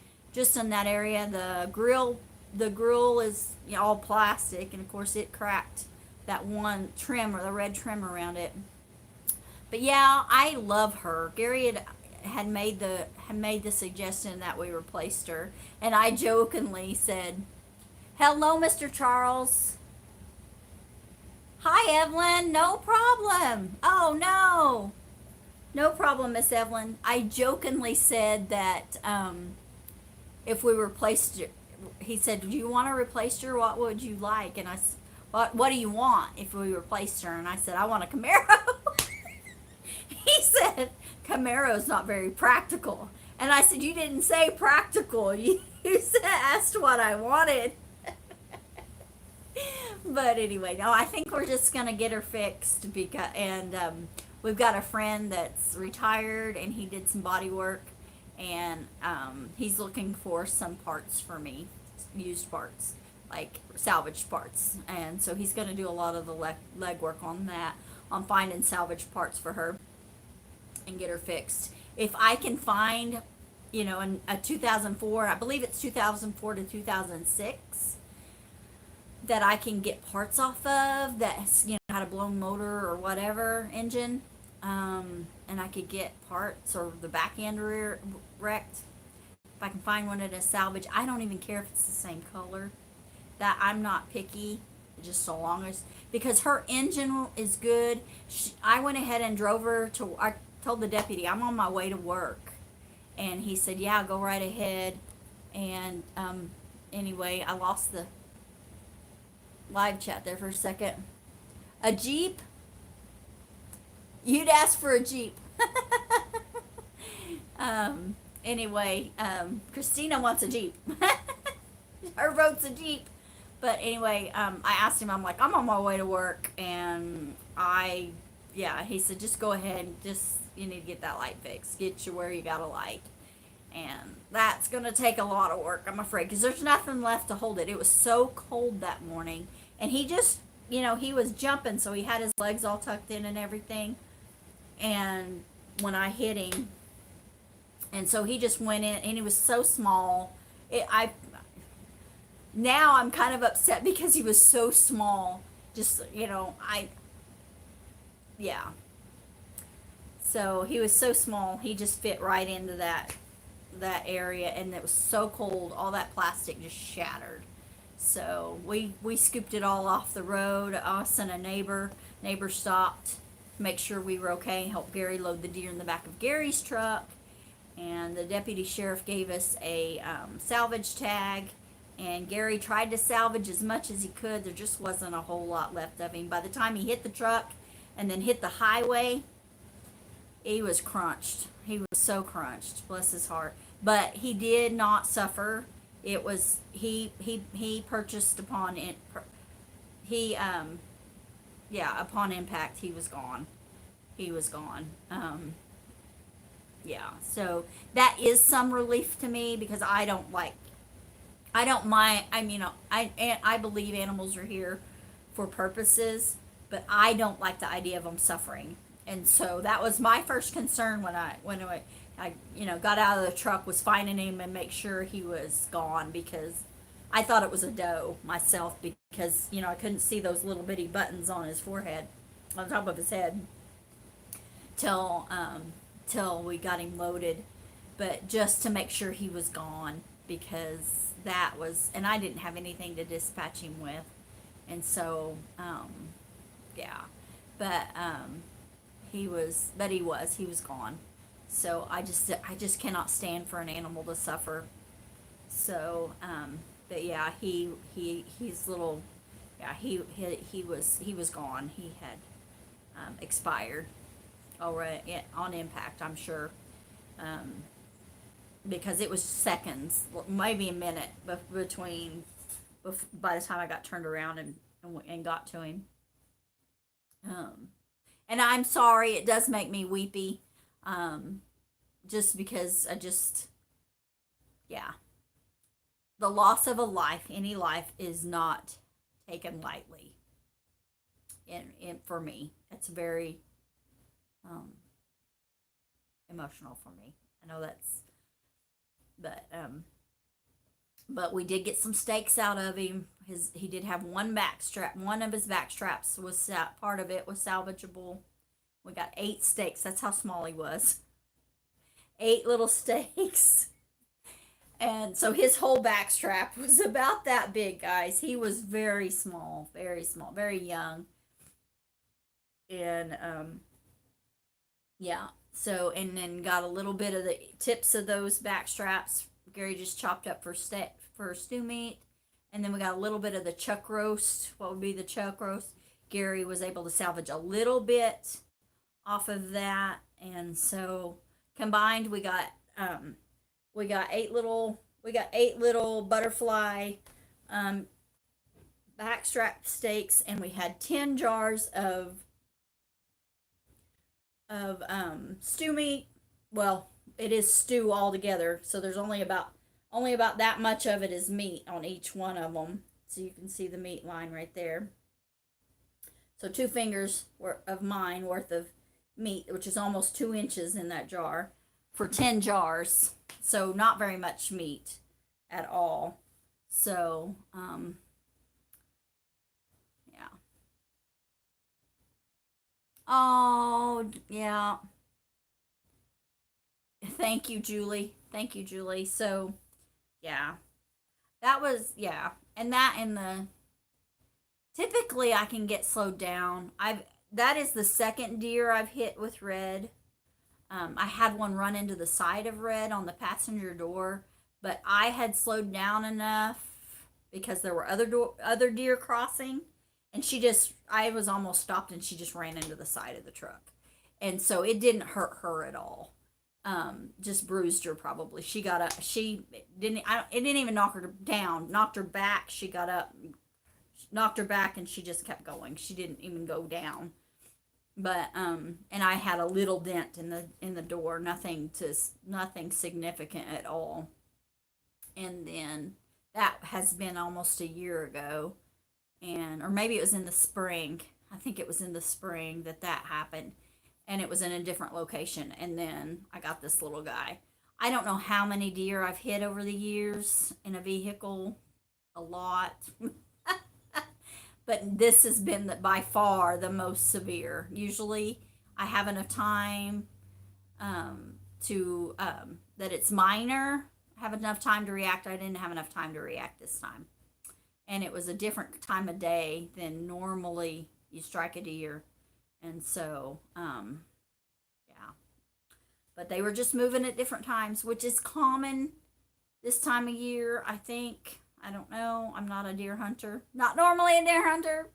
in that area. The grill is all plastic, and of course it cracked that one trim, or the red trim around it. But yeah, I love her. Gary had made the suggestion that we replaced her, and I jokingly said, "Hello, Mr. Charles." Hi, Evelyn. No problem. Oh no. No problem, Miss Evelyn. I jokingly said that if we replaced her, he said, "Do you want to replace her? What would you like?" And I said, what do you want if we replaced her? And I said, "I want a Camaro." He said, "Camaro's not very practical." And I said, "You didn't say practical. You asked what I wanted." But anyway, no, I think we're just gonna get her fixed because, and we've got a friend that's retired and he did some body work, and he's looking for some parts for me, used parts, like salvaged parts, and so he's gonna do a lot of the leg work on that, on finding salvaged parts for her and get her fixed. If I can find, in a 2004, I believe it's 2004 to 2006, that I can get parts off of that's, had a blown motor or whatever engine, and I could get parts or the back end rear wrecked. If I can find one at a salvage, I don't even care if it's the same color. That I'm not picky, just so long as, because her engine is good. I went ahead and drove her to. I told the deputy I'm on my way to work, and he said, "Yeah, go right ahead." And anyway, I lost the live chat there for a second. A Jeep? You'd ask for a Jeep. Anyway, Christina wants a Jeep. Her vote's a Jeep. But anyway, I asked him, I'm like, I'm on my way to work, and he said, just go ahead, you need to get that light fixed. Get you where you got a light. And that's going to take a lot of work, I'm afraid, because there's nothing left to hold it. It was so cold that morning, and he just, he was jumping, so he had his legs all tucked in and everything, and when I hit him, and so he just went in, and he was so small. Now I'm kind of upset because he was so small. Just, yeah. So he was so small, he just fit right into that area, and it was so cold, all that plastic just shattered. So we scooped it all off the road. Us and a neighbor stopped to make sure we were okay, helped Gary load the deer in the back of Gary's truck, and the deputy sheriff gave us a salvage tag, and Gary tried to salvage as much as he could. There just wasn't a whole lot left of him. By the time he hit the truck and then hit the highway, he was crunched. He was so crunched, bless his heart. But he did not suffer. It was he purchased upon it. Upon impact, he was gone. He was gone. So that is some relief to me, because I don't mind. I mean, I believe animals are here for purposes, but I don't like the idea of them suffering. And so that was my first concern when I got out of the truck, was finding him and make sure he was gone, because I thought it was a doe myself, because I couldn't see those little bitty buttons on his forehead, on top of his head, till we got him loaded. But just to make sure he was gone, because that was, and I didn't have anything to dispatch him with, and so but he was gone. So I just cannot stand for an animal to suffer. So but yeah, he's little, he was gone. He had expired already on impact, I'm sure. Because it was seconds, maybe a minute between, by the time I got turned around and got to him. And I'm sorry, it does make me weepy, just because the loss of a life, any life, is not taken lightly. For me, it's very emotional for me. I know that's, but we did get some steaks out of him. He did have one back strap. One of his back straps was part of it was salvageable. We got 8 steaks. That's how small he was. 8 little steaks. And so his whole back strap was about that big, guys. He was very small, very young. And so, and then got a little bit of the tips of those back straps. Gary just chopped up for stew meat. And then we got a little bit of the chuck roast. What would be the chuck roast? Gary was able to salvage a little bit off of that. And so combined, we got 8 little butterfly backstrap steaks, and we had 10 jars of stew meat. Well, it is stew altogether, so there's only about that much of it is meat on each one of them. So you can see the meat line right there. So 2 fingers of mine worth of meat, which is almost 2 inches in that jar for 10 jars. So not very much meat at all. So, yeah. Oh, yeah. Thank you, Julie. Thank you, Julie. So, yeah. That was, yeah. And that in the typically I can get slowed down. That is the second deer I've hit with red. I had one run into the side of red on the passenger door, but I had slowed down enough because there were other deer crossing, and I was almost stopped, and she just ran into the side of the truck, and so it didn't hurt her at all. Just bruised her probably. She got up. It didn't even knock her down. Knocked her back. She got up, knocked her back, and she just kept going. She didn't even go down. But and I had a little dent in the door, nothing significant at all. And then that has been almost a year ago, and or maybe it was in the spring. I think it was in the spring that happened, and it was in a different location. And then I got this little guy. I don't know how many deer I've hit over the years in a vehicle, a lot. But this has been by far the most severe. Usually I have enough time to that it's minor. I have enough time to react. I didn't have enough time to react this time, and it was a different time of day than normally you strike a deer, and so yeah. But they were just moving at different times, which is common this time of year, I think. I don't know. I'm not a deer hunter. Not normally a deer hunter.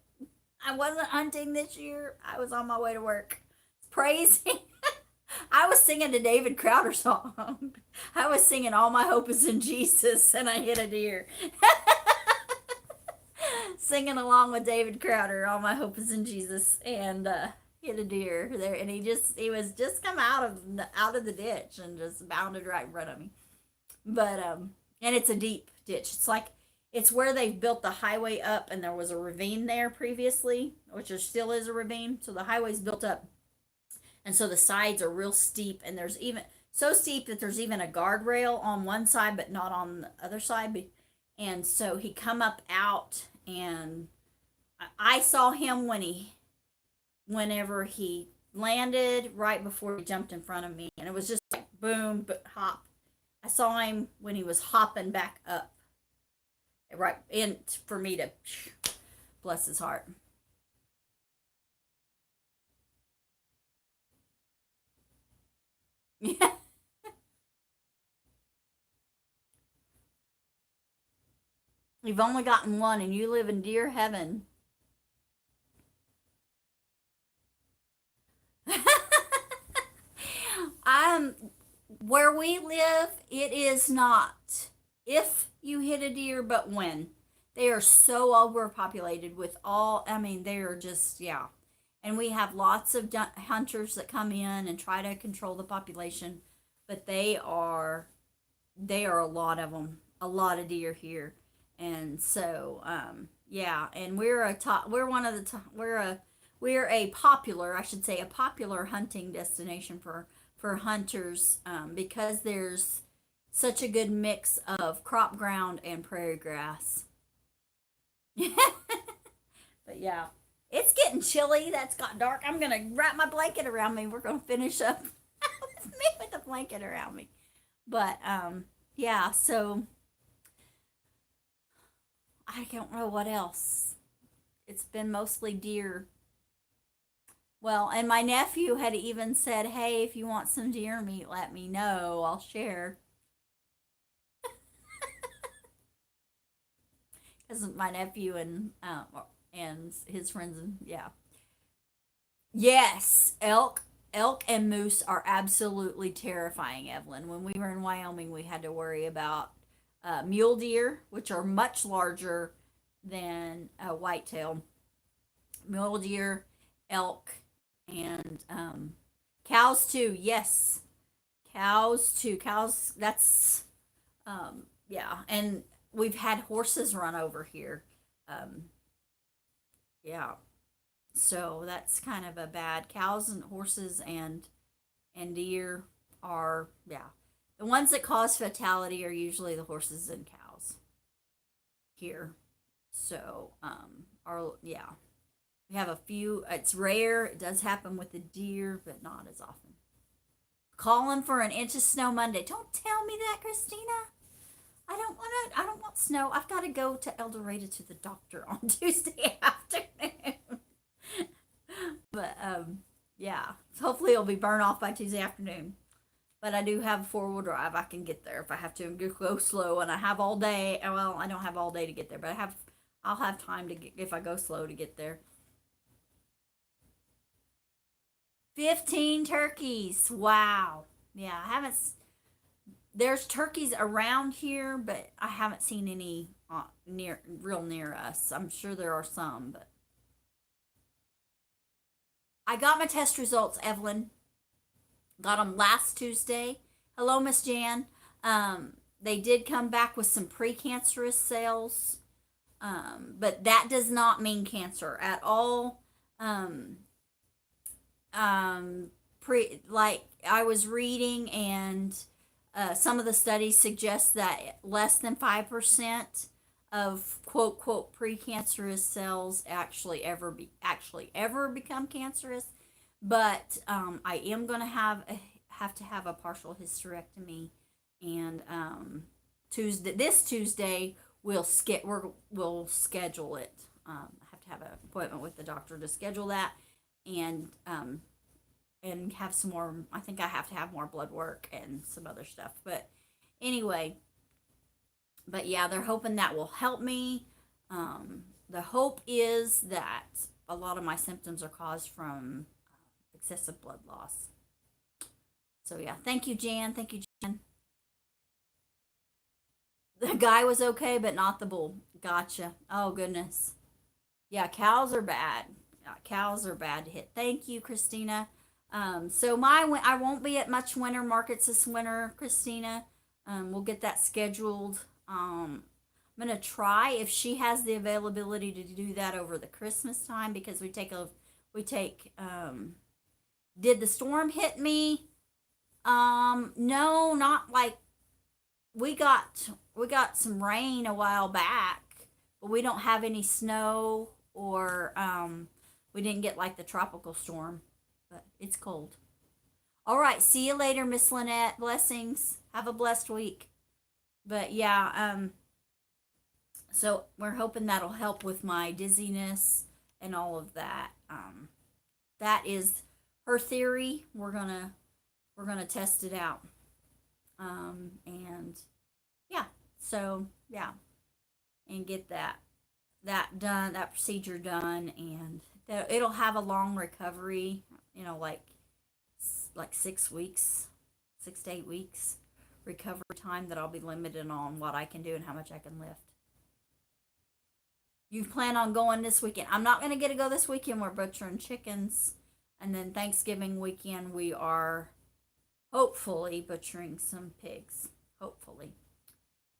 I wasn't hunting this year. I was on my way to work. Praising. I was singing a David Crowder song. I was singing All My Hope Is in Jesus, and I hit a deer. Singing along with David Crowder, All My Hope Is in Jesus, and hit a deer there. And he was just come out of the ditch and just bounded right in front of me. But and it's a deep ditch. It's where they've built the highway up, and there was a ravine there previously, which there still is a ravine. So the highway's built up, and so the sides are real steep, and there's even so steep that there's even a guardrail on one side, but not on the other side. And so he come up out, and I saw him whenever he landed right before he jumped in front of me, and it was just like boom, but hop. I saw him when he was hopping back up, right in for me to bless his heart. Yeah. You've only gotten one, and you live in deer heaven. I'm where we live, it is not if you hit a deer, but when. They are so overpopulated with I mean, they are just, yeah. And we have lots of hunters that come in and try to control the population, but they are a lot of them, a lot of deer here. And so, yeah, and we're one of the top, we're a popular, I should say, a popular hunting destination for hunters, because there's such a good mix of crop ground and prairie grass. But yeah, it's getting chilly. That's got dark. I'm gonna wrap my blanket around me. We're gonna finish up with me with the blanket around me. But yeah. So I don't know what else. It's been mostly deer. Well, and my nephew had even said, "Hey, if you want some deer meat, let me know. I'll share." Because my nephew and his friends, and yeah, yes, elk and moose are absolutely terrifying, Evelyn. When we were in Wyoming, we had to worry about mule deer, which are much larger than whitetail. Mule deer, elk, and cows too. Yes, cows too. Cows. Yeah, and we've had horses run over here. Um, yeah, so that's kind of a bad. Cows and horses and deer are, yeah, the ones that cause fatality are usually the horses and cows here. So are, yeah, we have a few. It's rare. It does happen with the deer, but not as often. Calling for an inch of snow Monday. Don't tell me that, Christina. I don't want to. I don't want snow. I've got to go to El Dorado to the doctor on Tuesday afternoon. But yeah. Hopefully it'll be burned off by Tuesday afternoon. But I do have 4-wheel drive. I can get there if I have to go slow, and I have all day. Well, I don't have all day to get there, but I'll have time to get, if I go slow, to get there. 15 turkeys. Wow. Yeah, I haven't. There's turkeys around here, but I haven't seen any real near us. I'm sure there are some, but I got my test results, Evelyn. Got them last Tuesday. Hello, Miss Jan. They did come back with some precancerous cells, but that does not mean cancer at all. Um, like I was reading, and some of the studies suggest that less than 5% of quote quote precancerous cells actually ever become cancerous. But I am going to have to have a partial hysterectomy, and this Tuesday we'll schedule it. I have to have an appointment with the doctor to schedule that, and have some more. I think I have to have more blood work and some other stuff. But anyway, but yeah, they're hoping that will help me. The hope is that a lot of my symptoms are caused from excessive blood loss. So yeah, thank you, Jan. Thank you, Jan. The guy was okay, but not the bull. Gotcha. Oh goodness. Yeah, cows are bad. Yeah, cows are bad to hit. Thank you, Christina. So I won't be at much winter markets this winter, Christina. We'll get that scheduled. I'm gonna try if she has the availability to do that over the Christmas time, because we take did the storm hit me? No, not like we got some rain a while back, but we don't have any snow, or we didn't get like the tropical storm, but it's cold. All right, see you later, Miss Lynette. Blessings. Have a blessed week. But yeah, so we're hoping that'll help with my dizziness and all of that. That is her theory. We're gonna test it out. And yeah, so yeah, and get that done, that procedure done, and it'll have a long recovery. Like 6 weeks, 6 to 8 weeks recovery time that I'll be limited on what I can do and how much I can lift. You plan on going this weekend? I'm not gonna get to go this weekend. We're butchering chickens, and then Thanksgiving weekend we are hopefully butchering some pigs. Hopefully,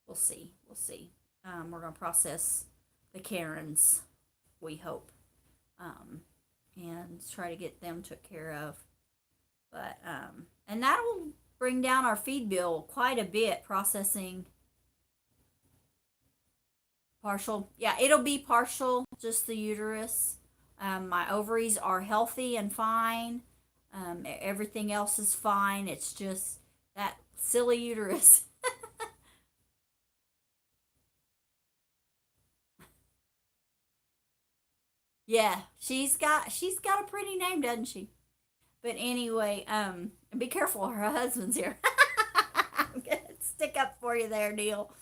we'll see. We'll see. We're gonna process the Karens, we hope, and try to get them took care of. But and that'll bring down our feed bill quite a bit. Processing partial, yeah, it'll be partial, just the uterus. My ovaries are healthy and fine. Everything else is fine. It's just that silly uterus. Yeah, she's got a pretty name, doesn't she? But anyway, be careful. Her husband's here. I'm gonna stick up for you there, Neil.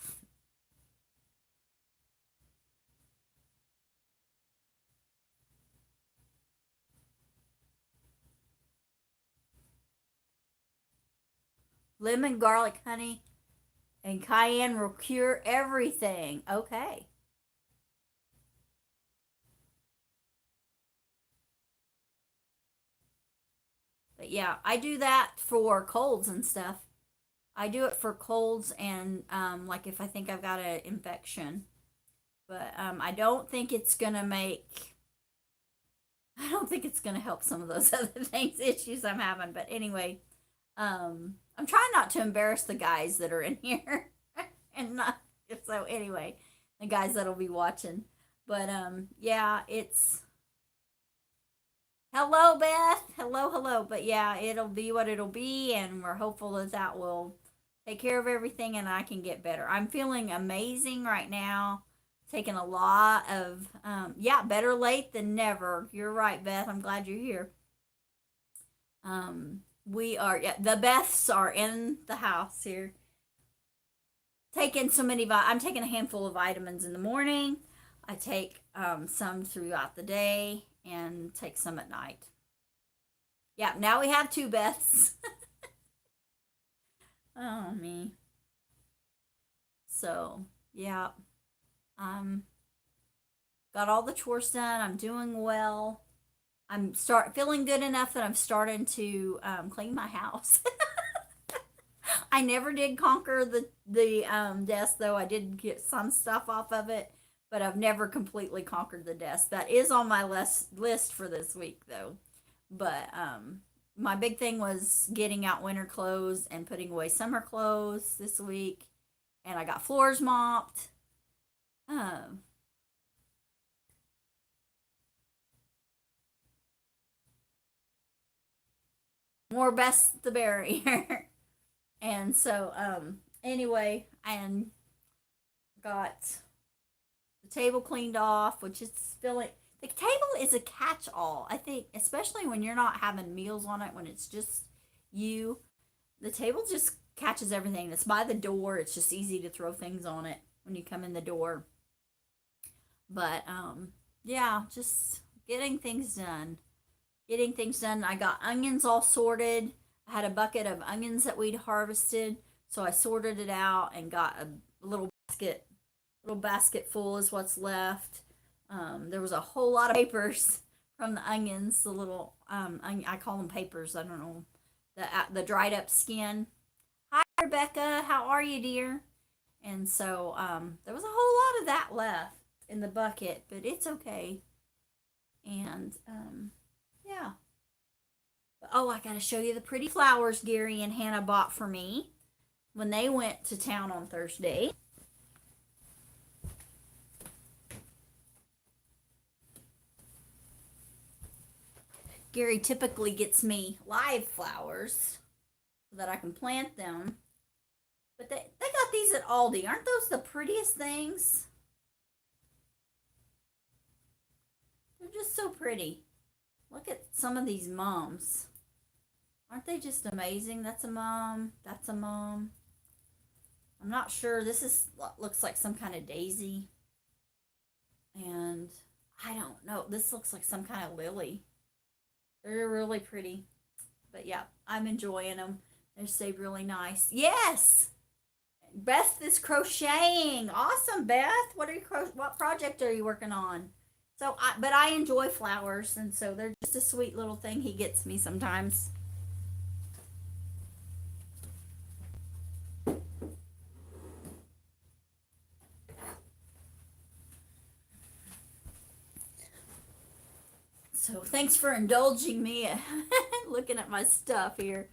Lemon, garlic, honey, and cayenne will cure everything. Okay. But yeah, I do that for colds and stuff. I do it for colds and like if I think I've got an infection. But I don't think it's gonna make. I don't think it's gonna help some of those other things, issues I'm having. But anyway, I'm trying not to embarrass the guys that are in here, and not. So anyway, the guys that'll be watching. But yeah, it's hello, Beth. Hello, hello. But yeah, it'll be what it'll be, and we're hopeful that that will take care of everything and I can get better. I'm feeling amazing right now. Taking a lot of, yeah, better late than never. You're right, Beth. I'm glad you're here. We are, yeah, the Beths are in the house here. Taking so many, I'm taking a handful of vitamins in the morning. I take some throughout the day and take some at night. Yeah, now we have two Beths. Oh, me. So, yeah. Got all the chores done. I'm doing well. I'm feeling good enough that I'm starting to clean my house. I never did conquer the desk though. I did get some stuff off of it, but I've never completely conquered the desk. That is on my list for this week though. But my big thing was getting out winter clothes and putting away summer clothes this week, and I got floors mopped. Um, More best the berrier. And so anyway, and got the table cleaned off, which is feeling the table is a catch all. I think especially when you're not having meals on it, when it's just you, the table just catches everything. It's by the door. It's just easy to throw things on it when you come in the door. But yeah, just getting things done. Getting things done. I got onions all sorted. I had a bucket of onions that we'd harvested, so I sorted it out and got a little basket full is what's left. There was a whole lot of papers from the onions. The little I call them papers. I don't know the dried up skin. Hi Rebecca, how are you, dear? And so there was a whole lot of that left in the bucket, but it's okay. And yeah. Oh, I gotta show you the pretty flowers Gary and Hannah bought for me when they went to town on Thursday. Gary typically gets me live flowers so that I can plant them. But they got these at Aldi. Aren't those the prettiest things? They're just so pretty. Look at some of these mums. Aren't they just amazing? That's a mom. That's a mom. I'm not sure. This is looks like some kind of daisy. And I don't know. This looks like some kind of lily. They're really pretty. But yeah, I'm enjoying them. They stay really nice. Yes! Beth is crocheting. Awesome, Beth. What project are you working on? So, but I enjoy flowers, and so they're just a sweet little thing he gets me sometimes. So thanks for indulging me looking at my stuff here.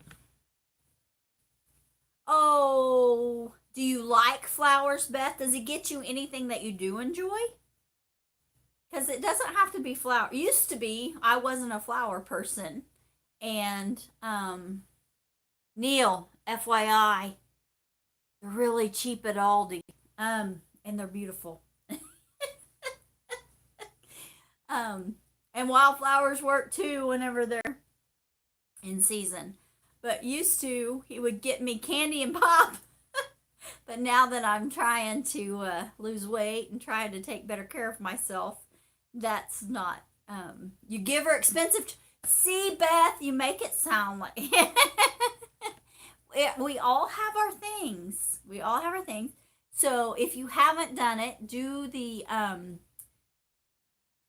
Oh, do you like flowers, Beth? Does it get you anything that you do enjoy? Because it doesn't have to be flower. Used to be, I wasn't a flower person. And Neil, FYI, they're really cheap at Aldi. And they're beautiful. And wildflowers work too whenever they're in season. But used to, he would get me candy and pop. But now that I'm trying to lose weight and trying to take better care of myself, that's not. You give her expensive. See, Beth, you make it sound like we all have our things. We all have our things. So if you haven't done it, do the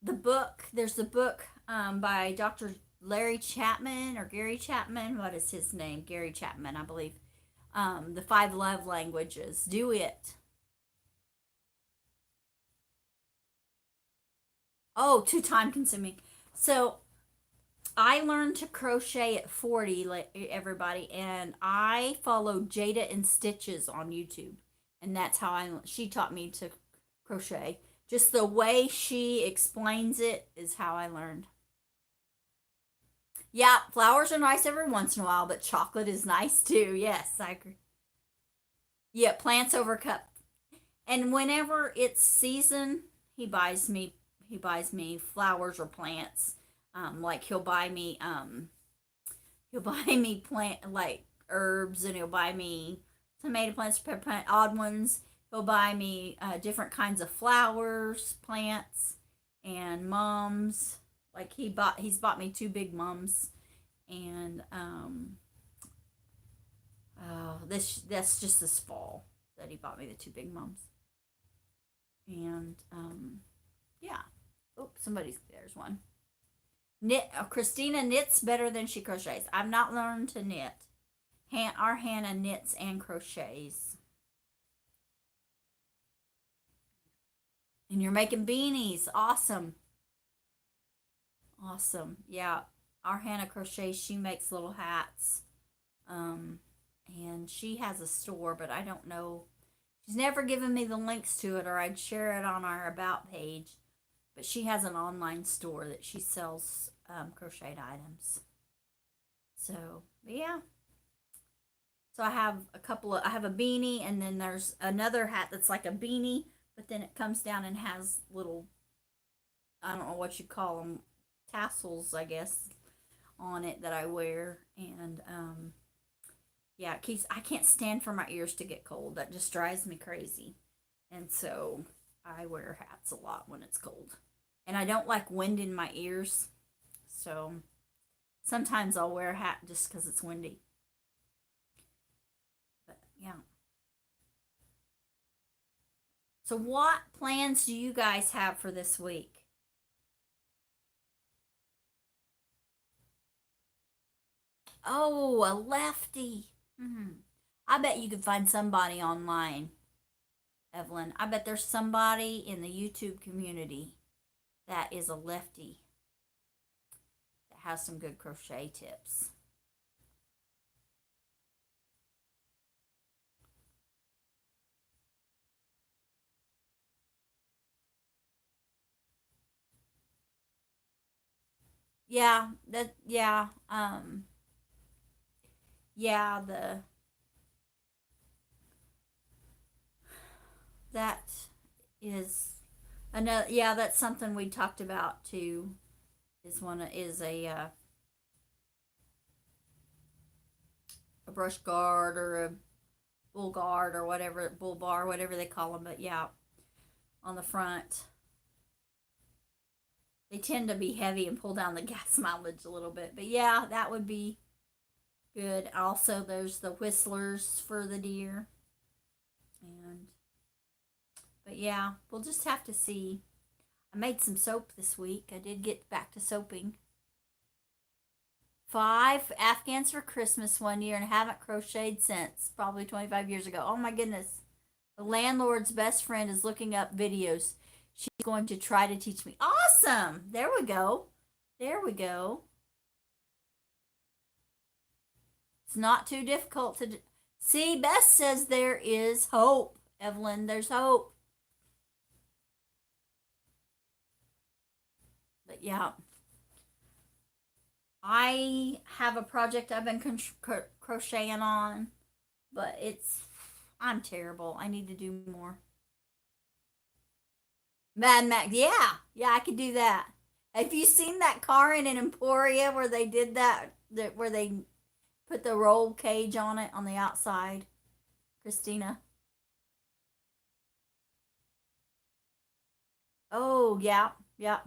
book. There's the book by Dr. Larry Chapman or Gary Chapman. What is his name? Gary Chapman, I believe. The five love languages. Do it. Oh, too time consuming. So I learned to crochet at 40, like everybody, and I followed Jada and Stitches on YouTube, and that's how she taught me to crochet. Just the way she explains it is how I learned. Yeah, flowers are nice every once in a while, but chocolate is nice too. Yes, I agree. Yeah, plants over cup. And whenever it's season, he buys me he buys me flowers or plants. Like he'll buy me plant like herbs, and he'll buy me tomato plants, pepper plant, odd ones. He'll buy me different kinds of flowers, plants, and mums. Like he's bought me two big mums, and that's just this fall that he bought me the two big mums, and yeah. Oh, there's one. Christina knits better than she crochets. I've not learned to knit. Our Hannah knits and crochets. And you're making beanies. Awesome. Awesome. Yeah. Our Hannah crochets. She makes little hats. Um, and she has a store, but I don't know. She's never given me the links to it, or I'd share it on our About page. But she has an online store that she sells crocheted items. So, yeah. So I have a beanie, and then there's another hat that's like a beanie, but then it comes down and has little, I don't know what you call them, tassels, I guess, on it that I wear. And yeah, I can't stand for my ears to get cold. That just drives me crazy. And so I wear hats a lot when it's cold. And I don't like wind in my ears. So sometimes I'll wear a hat just because it's windy. But yeah. So what plans do you guys have for this week? Oh, a lefty. Hmm. I bet you could find somebody online, Evelyn. I bet there's somebody in the YouTube community that is a lefty that has some good crochet tips. Yeah, that is another, yeah, that's something we talked about too. Is a brush guard or a bull guard or whatever, bull bar, whatever they call them. But yeah, on the front, they tend to be heavy and pull down the gas mileage a little bit. But yeah, that would be good. Also, there's the whistlers for the deer. And but yeah, we'll just have to see. I made some soap this week. I did get back to soaping. 5 Afghans for Christmas one year and haven't crocheted since, probably 25 years ago. Oh my goodness. The landlord's best friend is looking up videos. She's going to try to teach me. Awesome. There we go. There we go. It's not too difficult to see. Beth says there is hope. Evelyn, there's hope. But yeah, I have a project I've been crocheting on, but I'm terrible. I need to do more. Mad Max, yeah, yeah, I could do that. Have you seen that car in an Emporia where they did that where they put the roll cage on it on the outside, Christina? Oh, yeah, yeah.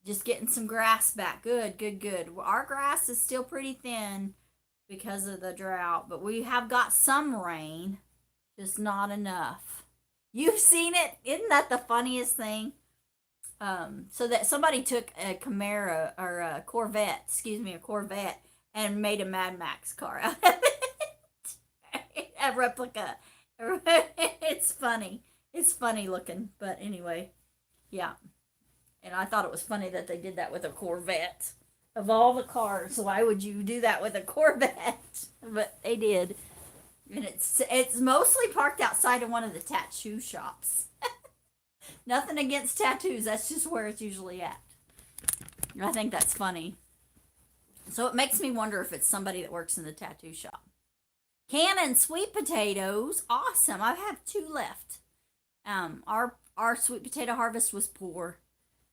Just getting some grass back. Good, good, good. Well, our grass is still pretty thin because of the drought, but we have got some rain, just not enough. You've seen it. Isn't that the funniest thing? So that somebody took a Camaro or a Corvette, excuse me, a Corvette, and made a Mad Max car out of it. A replica. It's funny. It's funny looking, but anyway, yeah. And I thought it was funny that they did that with a Corvette. Of all the cars, why would you do that with a Corvette? But they did. And it's mostly parked outside of one of the tattoo shops. Nothing against tattoos, that's just where it's usually at. I think that's funny. So it makes me wonder if it's somebody that works in the tattoo shop. Cannon sweet potatoes, awesome. I have 2 left. Our sweet potato harvest was poor,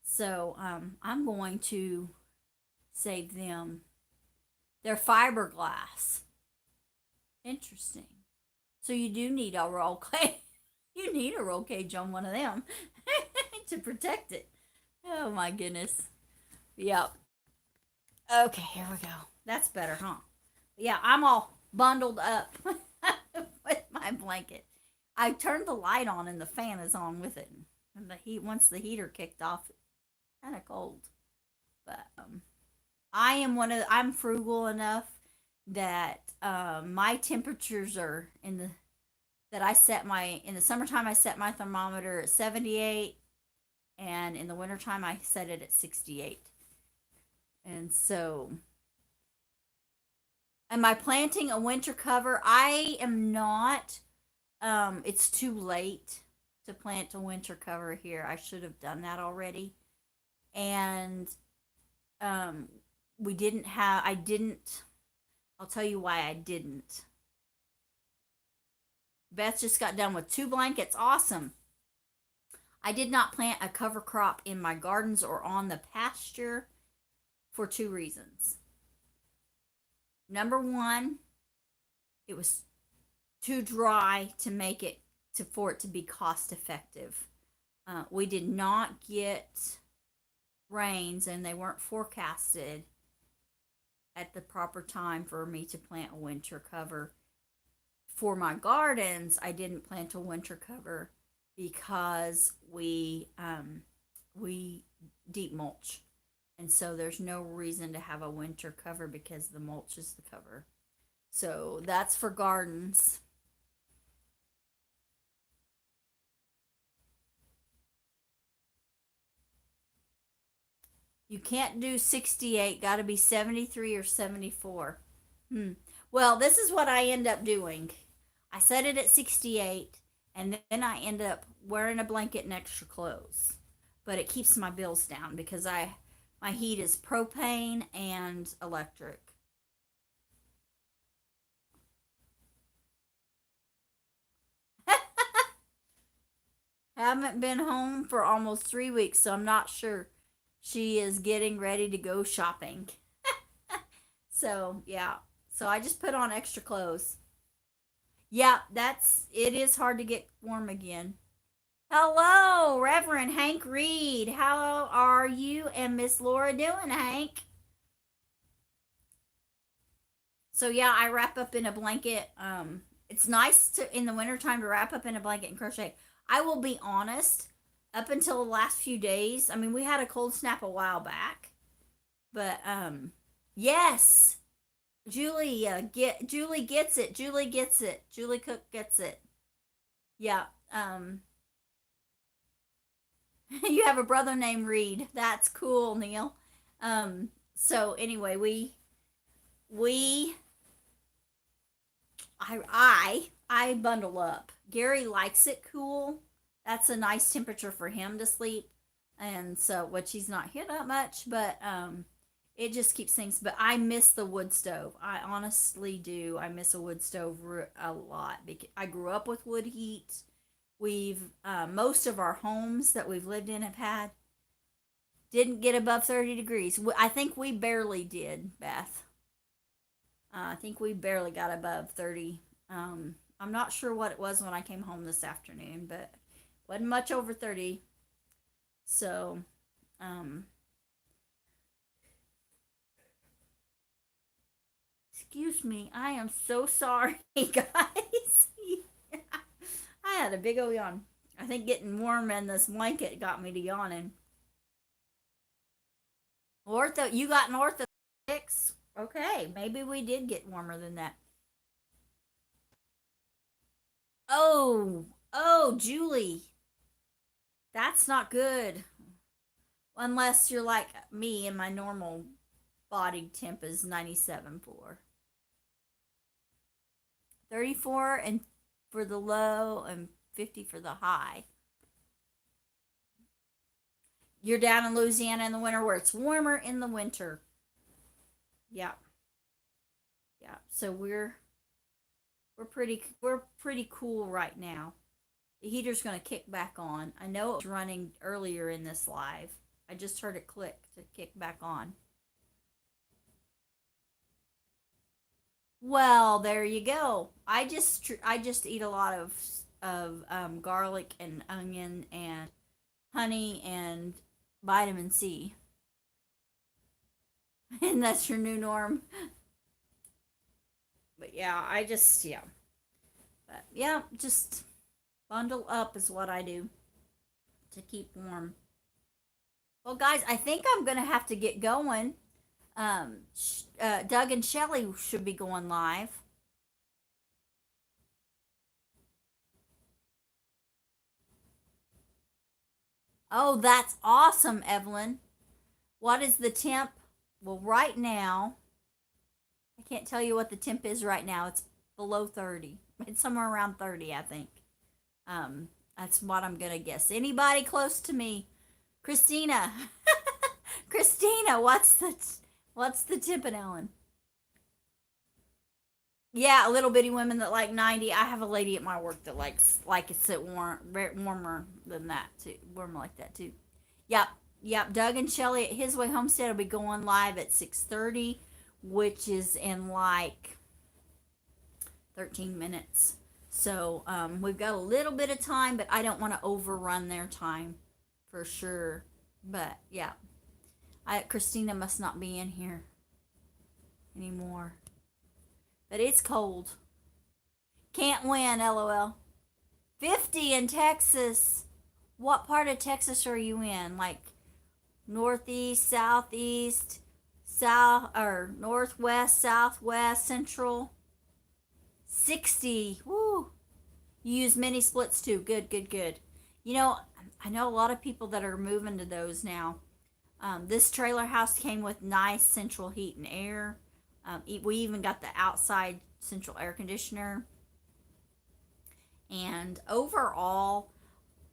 so I'm going to save them. They're fiberglass. Interesting. So you do need a roll cage. You need a roll cage on one of them to protect it. Oh my goodness. Yep. Okay, here we go. That's better, huh? Yeah, I'm all bundled up with my blanket. I turned the light on and the fan is on with it. And the heat, once the heater kicked off, it's kind of cold. But I'm frugal enough that my temperatures are in the summertime I set my thermometer at 78, and in the wintertime I set it at 68. And so, am I planting a winter cover? I am not. It's too late to plant a winter cover here. I should have done that already. And I didn't. I'll tell you why I didn't. Beth just got done with 2 blankets. Awesome. I did not plant a cover crop in my gardens or on the pasture for 2 reasons. Number 1, it was too dry to make it for it to be cost effective. We did not get rains, and they weren't forecasted at the proper time for me to plant a winter cover. For my gardens, I didn't plant a winter cover because we deep mulch, and so there's no reason to have a winter cover because the mulch is the cover. So that's for gardens. You can't do 68, got to be 73 or 74. Well, this is what I end up doing. I set it at 68, and then I end up wearing a blanket and extra clothes. But it keeps my bills down because my heat is propane and electric. Haven't been home for almost 3 weeks, so I'm not sure. She is getting ready to go shopping. So, yeah. So I just put on extra clothes. Yeah, it is hard to get warm again. Hello, Reverend Hank Reed. How are you and Miss Laura doing, Hank? So yeah, I wrap up in a blanket. It's nice to in the wintertime to wrap up in a blanket and crochet. I will be honest, up until the last few days, I mean, we had a cold snap a while back, but yes, Julie gets it. Julie gets it. Julie Cook gets it. Yeah. You have a brother named Reed. That's cool, Neil. So anyway, we I bundle up. Gary likes it cool. That's a nice temperature for him to sleep. And so, which he's not here that much, but it just keeps things. But I miss the wood stove. I honestly do. I miss a wood stove a lot because I grew up with wood heat. We've most of our homes that we've lived in have had didn't get above 30 degrees. I think we barely did, Beth. I think we barely got above 30. I'm not sure what it was when I came home this afternoon, but wasn't much over 30. So, excuse me. I am so sorry, guys. I had a big old yawn. I think getting warm in this blanket got me to yawning. Ortho, you got north of 6? Okay, maybe we did get warmer than that. Oh, oh, Julie, that's not good. Unless you're like me and my normal body temp is 97.4. 34 and for the low and 50 for the high. You're down in Louisiana in the winter where it's warmer in the winter. Yeah. Yeah. So we're pretty cool right now. The heater's going to kick back on. I know it was running earlier in this live. I just heard it click to kick back on. Well, there you go. I just eat a lot of garlic and onion and honey and vitamin C, and that's your new norm. But yeah, yeah. But yeah, just bundle up is what I do to keep warm. Well, guys, I think I'm gonna have to get going. Doug and Shelly should be going live. Oh, that's awesome, Evelyn. What is the temp? Well, right now, I can't tell you what the temp is right now. It's below 30. It's somewhere around 30, I think. Um, that's what I'm gonna guess. Anybody close to me? Christina. Christina, what's the temp in Ellen? Yeah, little bitty women that like 90. I have a lady at my work that likes like it's at warmer than that too. Warmer like that too. Yep, yep. Doug and Shelly at His Way Homestead will be going live at 6:30, which is in like 13 minutes. So we've got a little bit of time, but I don't want to overrun their time for sure. But yeah, Christina must not be in here anymore. But it's cold. Can't win, lol. 50 in Texas. What part of Texas are you in? Like northeast, southeast, south, or northwest, southwest, central? 60. Woo. You use mini splits too. Good, good, good. You know, I know a lot of people that are moving to those now. This trailer house came with nice central heat and air. We even got the outside central air conditioner. And overall,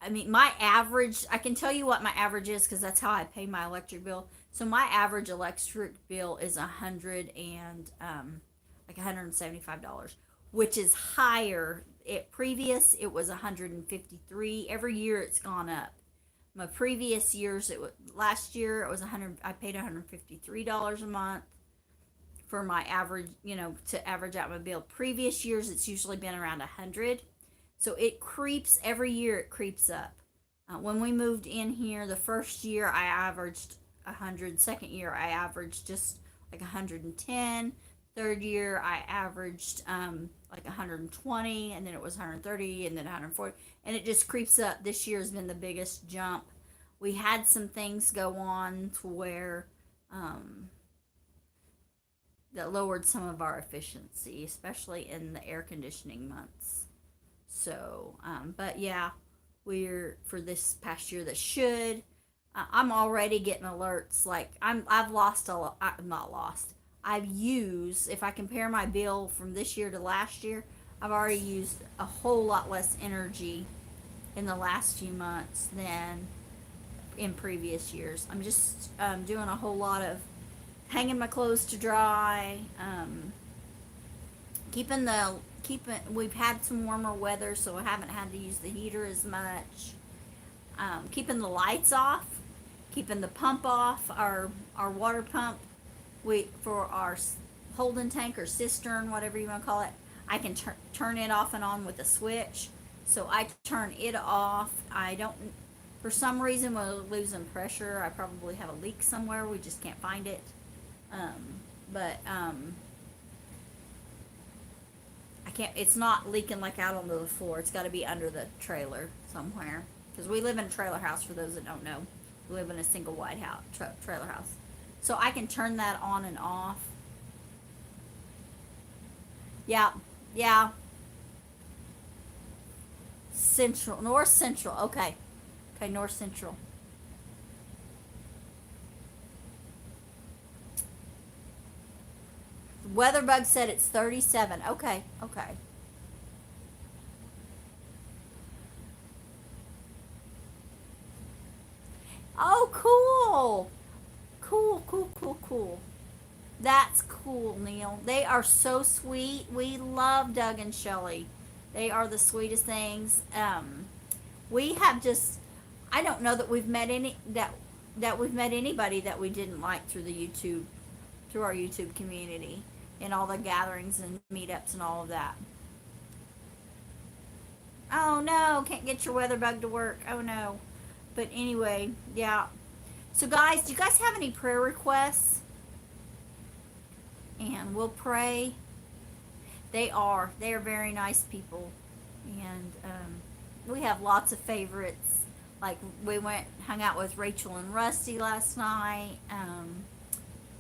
I mean, my average, I can tell you what my average is because that's how I pay my electric bill. So my average electric bill is like $175, which is higher. It was 153. Every year it's gone up. My previous years, last year it was 100. I paid $153 a month for my average, to average out my bill. Previous years, it's usually been around 100. So it creeps every year. It creeps up. When we moved in here, the first year I averaged 100. Second year I averaged just like 110. Third year I averaged like 120, and then it was 130, and then 140, and it just creeps up. This year has been the biggest jump. We had some things go on to where that lowered some of our efficiency, especially in the air conditioning months. So, but yeah, we're for this past year that should. I'm already getting alerts. Like I've lost a lot. I'm not lost. I've used. If I compare my bill from this year to last year, I've already used a whole lot less energy in the last few months than in previous years. I'm just doing a whole lot of hanging my clothes to dry, keeping. We've had some warmer weather, so I haven't had to use the heater as much. Keeping the lights off, keeping the pump off, our water pump. We for our holding tank or cistern, whatever you want to call it. I can turn it off and on with a switch. So I turn it off. I don't. For some reason, we're losing pressure. I probably have a leak somewhere. We just can't find it. But I can't. It's not leaking like out onto the floor. It's got to be under the trailer somewhere. Because we live in a trailer house. For those that don't know, we live in a single wide house trailer house. So I can turn that on and off. Yeah, yeah. Central, North Central. Okay. Okay, North Central. Weatherbug said it's 37. Okay, okay. Oh, cool. Cool, cool, cool, cool. That's cool, Neil. They are so sweet. We love Doug and Shelly. They are the sweetest things. We have just, I don't know that we've met any that we've met anybody that we didn't like through the YouTube, through our YouTube community and all the gatherings and meetups and all of that. Oh no, can't get your weather bug to work. Oh no. But anyway, yeah. So guys, do you guys have any prayer requests? And we'll pray. They are very nice people, and we have lots of favorites. Like we went hung out with Rachel and Rusty last night,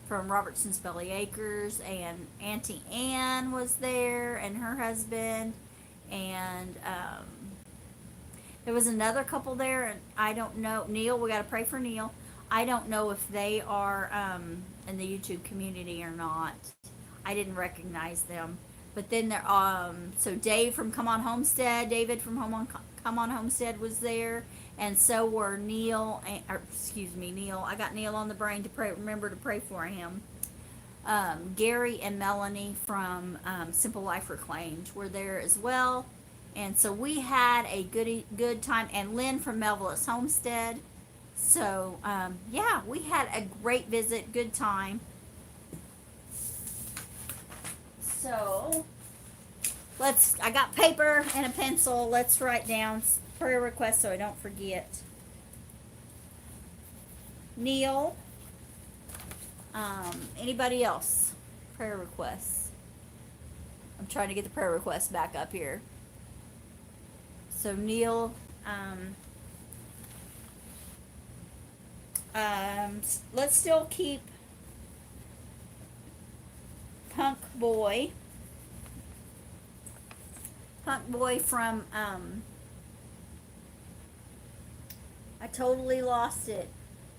from Robertson's Belly Acres, and Auntie Ann was there and her husband, and there was another couple there, and I don't know, Neil. We got to pray for Neil. I don't know if they are in the YouTube community or not. I didn't recognize them. But then there, so Dave from Come On Homestead, David from Come On Homestead was there, and so were Neil. Or, excuse me, Neil. I got Neil on the brain to pray. Remember to pray for him. Gary and Melanie from Simple Life Reclaimed were there as well, and so we had a good time. And Lynn from Melville's Homestead. So yeah, we had a great visit, good time. So I got paper and a pencil. Let's write down prayer requests so I don't forget. Neil, anybody else? Prayer requests. I'm trying to get the prayer requests back up here. So Neil, let's still keep Punk Boy from I totally lost it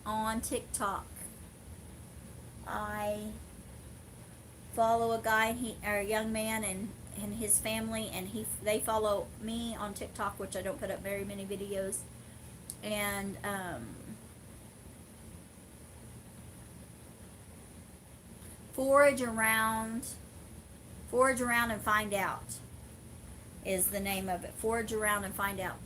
on TikTok. I follow a guy, or a young man, and his family, and they follow me on TikTok, which I don't put up very many videos, and forage around and find out is the name of it. Forage around and find out.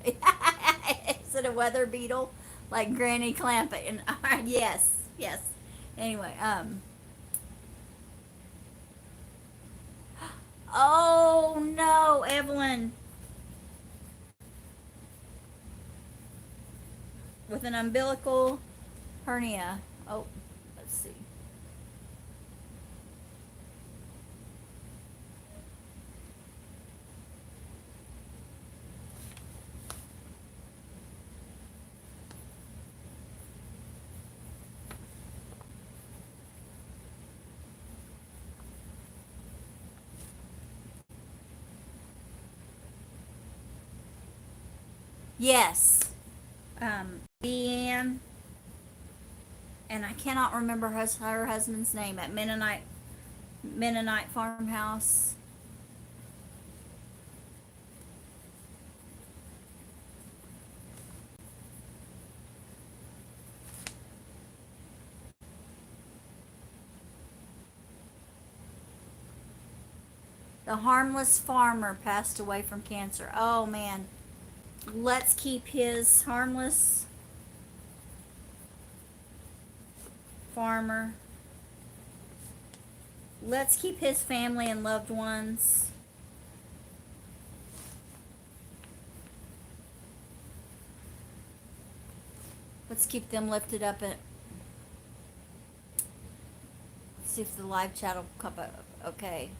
Is it a weather beetle like Granny Clampett? And yes, yes. Anyway, oh no, Evelyn, with an umbilical hernia. Oh, let's see. Yes. Deanne, and I cannot remember her husband's name, at Mennonite Farmhouse. The harmless farmer passed away from cancer. Oh man, let's keep his harmless farmer. Let's keep his family and loved ones. Let's keep them lifted up. Let's see if the live chat will come up. Okay.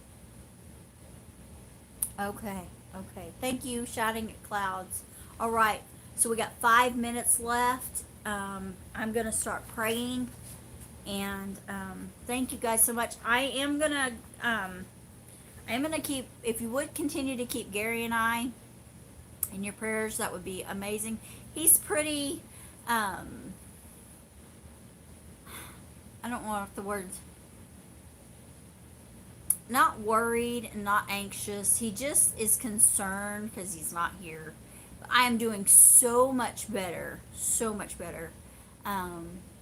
Okay. Okay. Thank you, Shouting at Clouds. All right. So we got 5 minutes left. I'm going to start praying. And thank you guys so much. I am going to keep, if you would continue to keep Gary and I in your prayers, that would be amazing. He's pretty, I don't know what the words, not worried and not anxious. He just is concerned because he's not here. But I am doing so much better, so much better.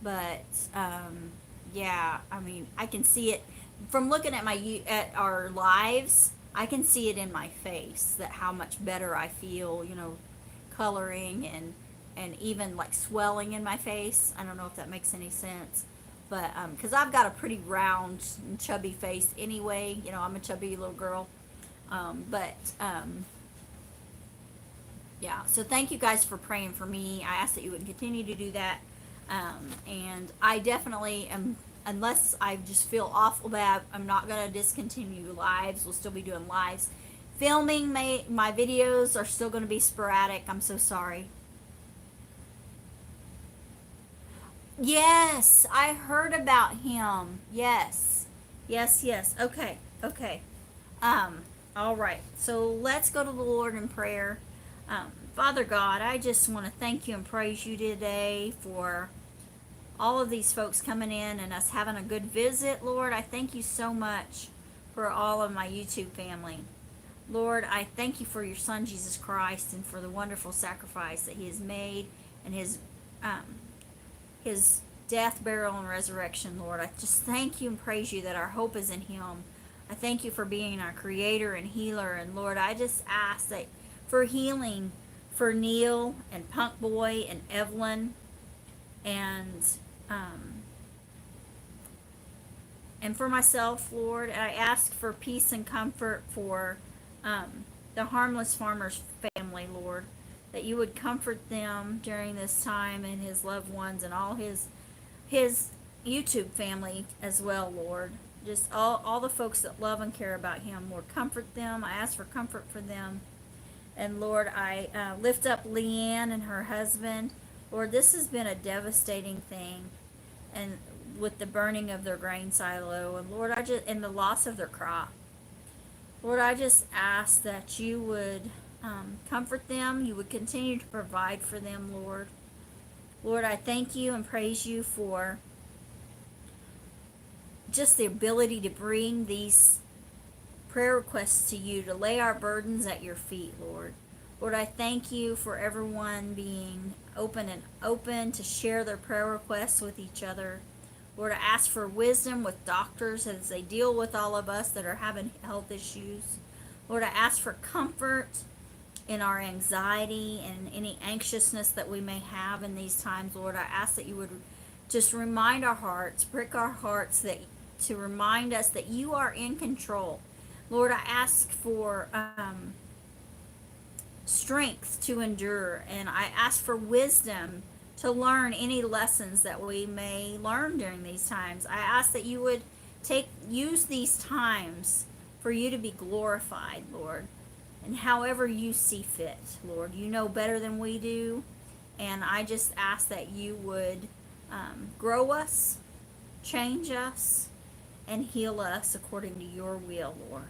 But yeah, I mean, I can see it from looking at at our lives. I can see it in my face that how much better I feel. You know, coloring and even like swelling in my face. I don't know if that makes any sense. But because I've got a pretty round and chubby face anyway, you know, I'm a chubby little girl. But yeah, so thank you guys for praying for me. I ask that you would continue to do that. And I definitely am, unless I just feel awful bad, I'm not going to discontinue lives. We'll still be doing lives. Filming my videos are still going to be sporadic. I'm so sorry. Yes, I heard about him. Yes. Yes, yes. Okay. Okay. All right. So let's go to the Lord in prayer. Father God, I just want to thank you and praise you today for all of these folks coming in and us having a good visit. Lord, I thank you so much for all of my YouTube family. Lord, I thank you for your son, Jesus Christ, and for the wonderful sacrifice that he has made and his death, burial, and resurrection, Lord. I just thank you and praise you that our hope is in him. I thank you for being our creator and healer. And Lord, I just ask that for healing for Neil and Punk Boy and Evelyn and for myself, Lord. And I ask for peace and comfort for the Harmless Farmers family, Lord, that you would comfort them during this time and his loved ones and all his YouTube family as well, Lord. Just all the folks that love and care about him, Lord, comfort them. I ask for comfort for them. And Lord, I lift up Leanne and her husband. Lord, this has been a devastating thing, and with the burning of their grain silo, and Lord, and the loss of their crop. Lord, I just ask that you would comfort them. You would continue to provide for them, Lord. Lord, I thank you and praise you for just the ability to bring these prayer requests to you, to lay our burdens at your feet, Lord. Lord, I thank you for everyone being open to share their prayer requests with each other. Lord, I ask for wisdom with doctors as they deal with all of us that are having health issues. Lord, I ask for comfort in our anxiety and any anxiousness that we may have in these times. Lord, I ask that you would just remind our hearts, prick our hearts, to remind us that you are in control. Lord, I ask for strength to endure, and I ask for wisdom to learn any lessons that we may learn during these times. I ask that you would use these times for you to be glorified, Lord, and however you see fit, Lord. You know better than we do, and I just ask that you would grow us, change us, and heal us according to your will, Lord.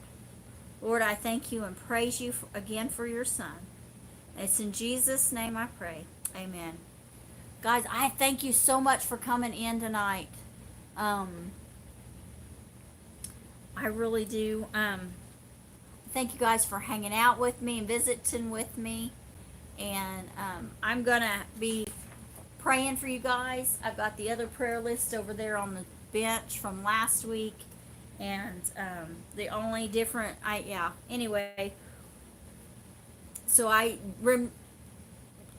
Lord, I thank you and praise you again for your son. It's in Jesus' name I pray. Amen. Guys, I thank you so much for coming in tonight. I really do. Thank you guys for hanging out with me and visiting with me. And I'm going to be praying for you guys. I've got the other prayer list over there on the bench from last week. And the only different, anyway. So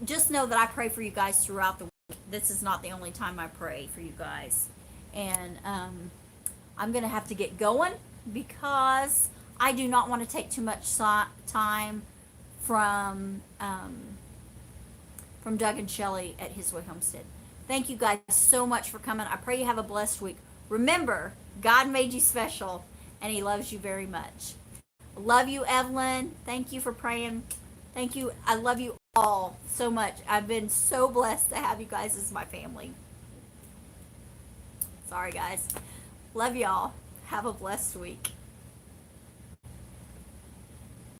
just know that I pray for you guys throughout the week. This is not the only time I pray for you guys. And I'm going to have to get going because I do not want to take too much time from Doug and Shelley at His Way Homestead. Thank you guys so much for coming. I pray you have a blessed week. Remember, God made you special, and He loves you very much. Love you, Evelyn. Thank you for praying. Thank you. I love you all so much. I've been so blessed to have you guys as my family. Sorry, guys. Love y'all. Have a blessed week.